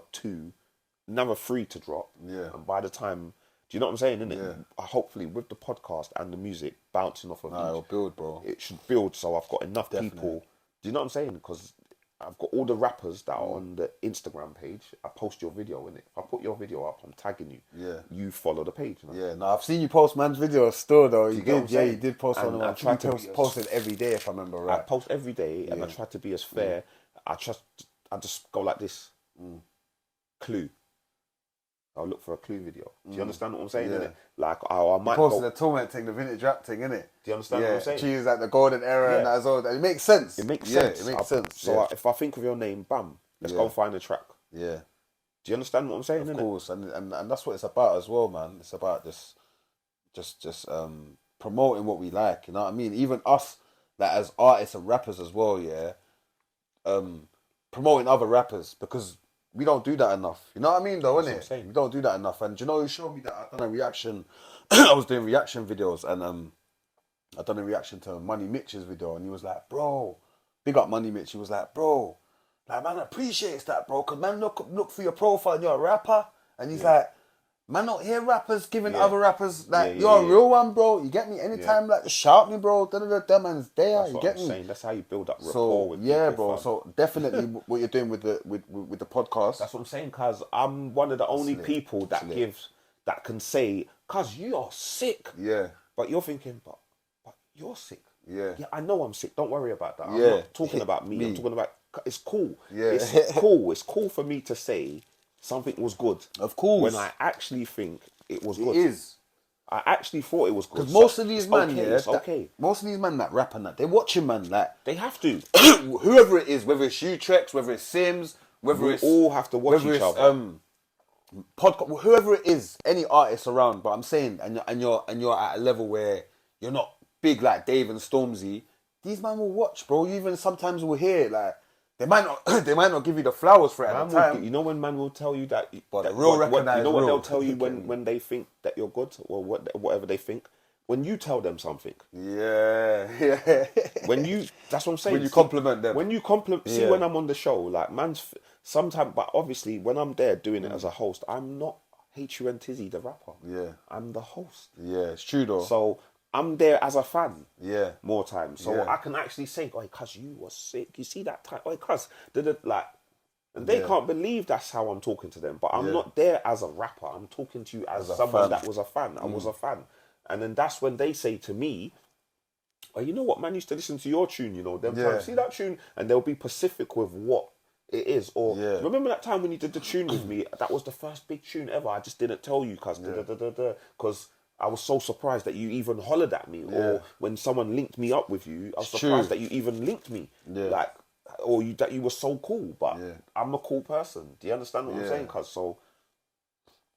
3 to drop. Yeah. And by the time, do you know what I'm saying? Innit? Yeah. Hopefully, with the podcast and the music bouncing off of It'll each, build, bro. it should build. So I've got enough Definitely. people. Do you know what I'm saying? Because I've got all the rappers that are on the Instagram page. I post your video in it. If I put your video up, I'm tagging you. Yeah. You follow the page. You know? Yeah, no, I've seen you post man's videos still though. You get what I'm did, yeah, you saying? did post And one. I I tried tried to to be as- posted every day if I remember I right. post every day, and I try to be as fair. I just go like this. Clue. I'll look for a Clue video. Do you understand what I'm saying? Yeah. Innit? Like, I might Posted go. the torment thing, the vintage rap thing, innit? Do you understand what I'm saying? Choose like the golden era and Yeah. that as well. It makes sense. It makes Yeah, sense. it makes sense. So yeah. if I think of your name, bam, let's Yeah. go and find a track. Yeah. Do you understand what I'm saying? Of innit? course, and that's what it's about as well, man. It's about just promoting what we like. You know what I mean? Even us, like as artists and rappers as well. Yeah, promoting other rappers because we don't do that enough. You know what I mean, though, That's what I'm innit? saying. We don't do that enough. And do you know who showed me that? I done a reaction. I was doing reaction videos, and I done a reaction to Money Mitch's video, and he was like, "Bro, big up Money Mitch." He was like, "Bro, like man appreciates that, bro, cause man look through your profile and you're a rapper." And he's like, "Man, don't hear rappers giving other rappers like you're a real one, bro. You get me? Anytime like shout me, bro. That man's there. That's you what get I'm me?" saying. That's how you build up rapport So with yeah, people, bro. fam. So definitely what you're doing with the podcast. That's what I'm saying, cuz I'm one of the only lit. people that It's lit. that can say, cuz you are sick. Yeah. But you're thinking, but you're sick. Yeah. Yeah, I know I'm sick. Don't worry about that. I'm Yeah. not talking about me. I'm talking about, it's cool. Yeah. It's cool. It's cool for me to say something was good. Of course. When I actually think it was good. It is. I actually thought it was good. Because most of these it's man, okay, yeah, it's okay. most of these man that rap and that, they're watching man like They have to. whoever it is, whether it's Utrecht, whether it's Sims, whether We it's all have to watch whether each it's, other. podcast, whoever it is, any artist around. But I'm saying, and you're at a level where you're not big like Dave and Stormzy. These man will watch, bro. You even sometimes will hear like they might not give you the flowers for it at Man the will time. gi- you know when man will tell you that, But that the real what, recognize you know what real. they'll tell you when they think that you're good or whatever they think. When you tell them something, Yeah. when you that's what I'm saying. When you See, compliment them. when you compliment, see Yeah. when I'm on the show, like sometimes, but obviously when I'm there doing it as a host, I'm not Huntizzy the rapper. Yeah. I'm the host. Yeah, it's true though. So I'm there as a fan. Yeah. More times. So Yeah. I can actually say, "Oi, cuz you was sick. You see that time? Oi, cuz like." And they can't believe that's how I'm talking to them. But I'm not there as a rapper. I'm talking to you as a someone fan. that was a fan. I was a fan. And then that's when they say to me, "Oh, you know what, man, used to listen to your tune, you know, them Yeah. times, see that tune?" And they'll be specific with what it is. Or Yeah. remember that time when you did the tune with me? That was the first big tune ever. I just didn't tell you, cuz because I was so surprised that you even hollered at me. Or when someone linked me up with you, I was surprised that you even linked me. Yeah. Like, or that you were so cool. But Yeah. I'm a cool person. Do you understand what I'm Yeah. saying? Cuz so,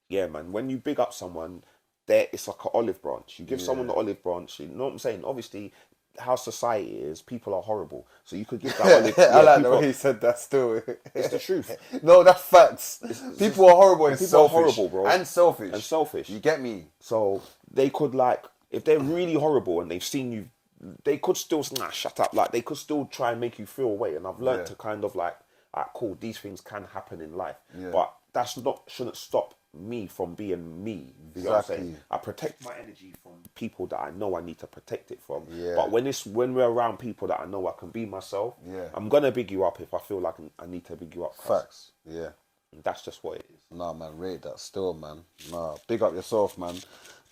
yeah, man, when you big up someone, there it's like an olive branch. You give someone the olive branch, you know what I'm saying? Obviously, how society is, people are horrible. So you could give that olive. I like the people- way he said that still. It's the truth. No, that's facts. People are horrible and People are selfish. horrible, bro. And selfish. And selfish. You get me? So they could like, if they're really horrible and they've seen you, they could still shut up. Like they could still try and make you feel away. And I've learned to kind of like, cool, these things can happen in life, but that's not shouldn't stop me from being me. You know what I'm saying? I protect my energy from people that I know I need to protect it from. Yeah. But when we're around people that I know I can be myself, I'm gonna big you up if I feel like I need to big you up. Facts. Yeah. That's just what it is. Nah, man, rate that still, man. Nah, big up yourself, man.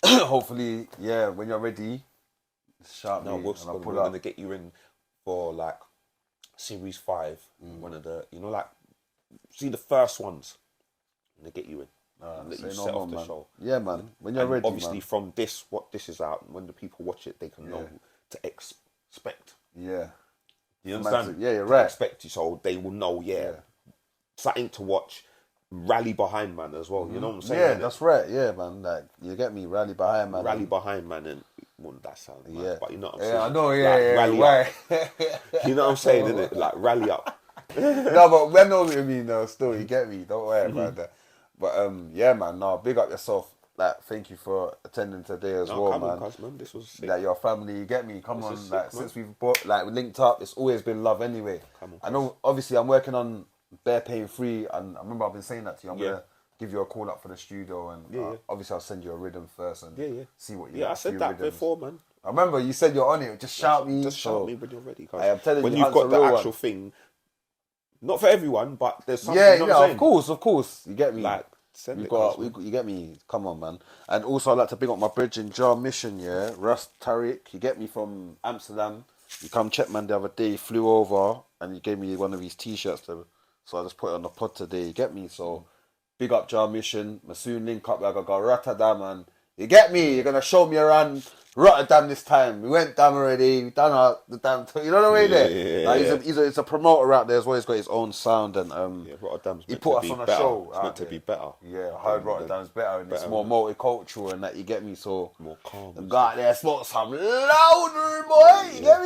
Hopefully, yeah, when you're ready, shout me. We're and I'll pull gonna up. get you in for like series 5, one of the, you know, like see the first ones. I'm gonna get you in. Let you Say no set more, off the man. show. Yeah, man. When you're And ready, obviously man. from this, what this is out, when the people watch it, they can know to expect. Yeah. You understand? Yeah, you're right. Expect you, so they will know. Something to watch. Rally behind man as well. You know what I'm saying? Yeah, that's right. Yeah, man. Like, you get me? Rally behind, man. Rally behind man, and well, that sounds mad, but you know what I'm saying? Yeah, I know. Like, Yeah, rally right. up. You know what I'm saying? Innit? Like rally up. No, but we know what you mean, though. Still, you get me. Don't worry about that. But yeah, man. No, big up yourself. Like, thank you for attending today as well, come man. on, cuz, man. This was sick. Like your family, you get me. Come This on, is sick, like man. since we've bought, like we linked up, it's always been love anyway. Come on, I know. Obviously, I'm working on bare paying free, and I remember I've been saying that to you. I'm gonna give you a call up for the studio, and obviously I'll send you a rhythm first and see what you. I said that before, man. I remember you said you're on it. Just shout me. Just shout me when you're ready, cuz. I am telling when you, you've Hunt's got a the real actual one. thing. Not for everyone, but there's something. Yeah, you know what I'm saying? of course. You get me. Like, send we it, got, cuz, man. you get me. Come on, man. And also, I'd like to big up my bridge in Jar Mission. Yeah, Russ Tariq. You get me from Amsterdam. You come check man the other day. He flew over and he gave me one of his t-shirts. So I just put it on the pod today. You get me. So big up Jar Mission. I soon link up. Like I got Rotterdam and you get me. You're gonna show me around Rotterdam this time. We went down already. We done the damn. You know the way there. Like, he's a promoter out there as well. He's got his own sound and Rotterdam's he meant put to us be on a better. show. It's out meant to there. be better. Yeah, I heard Rotterdam's better and it's more multicultural and that. You get me. So More calm. the guy there smoke some louder, boy. You get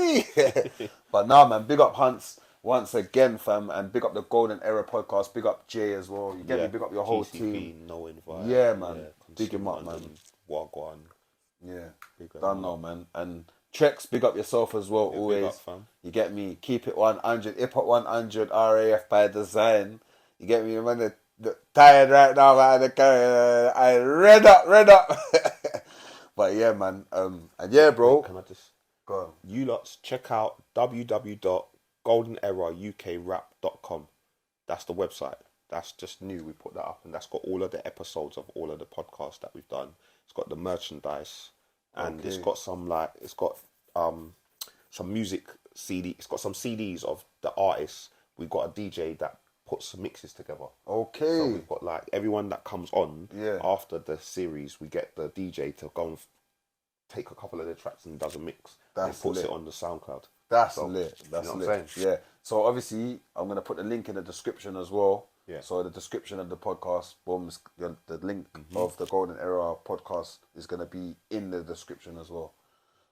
me. But nah, man. Big up Hunts once again, fam, and big up the Golden Era podcast. Big up Jay as well. You get me. Big up your whole GCP, team. No invite. Yeah, man. Big him up, man. Wagwan. Yeah, Big up, don't know, man. And Trex, big up yourself as well. Always, up, fam. You get me. Keep it 100. Hip Hop 100. RAF by design. You get me, man. The tired right now, man. I red up. But yeah, man. And yeah, bro. Can I just Go on. you lots check out www.goldeneraUKrap.com. That's the website. That's just new. We put that up, and that's got all of the episodes of all of the podcasts that we've done. It's got the merchandise, and it's got some some music CD. It's got some CDs of the artists. We've got a DJ that puts some mixes together. Okay. So we've got like everyone that comes on Yeah. after the series, we get the DJ to go and take a couple of the tracks and does a mix. That's and puts lit. it on the SoundCloud. That's So, lit. That's you know lit. what I'm saying? Yeah. So obviously, I'm gonna put the link in the description as well. Yeah. So the description of the podcast, boom, the link of the Golden Era podcast is gonna be in the description as well.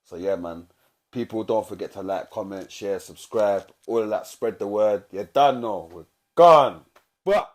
So yeah, man. People, don't forget to like, comment, share, subscribe, all of that. Spread the word. You done know. We're gone. But.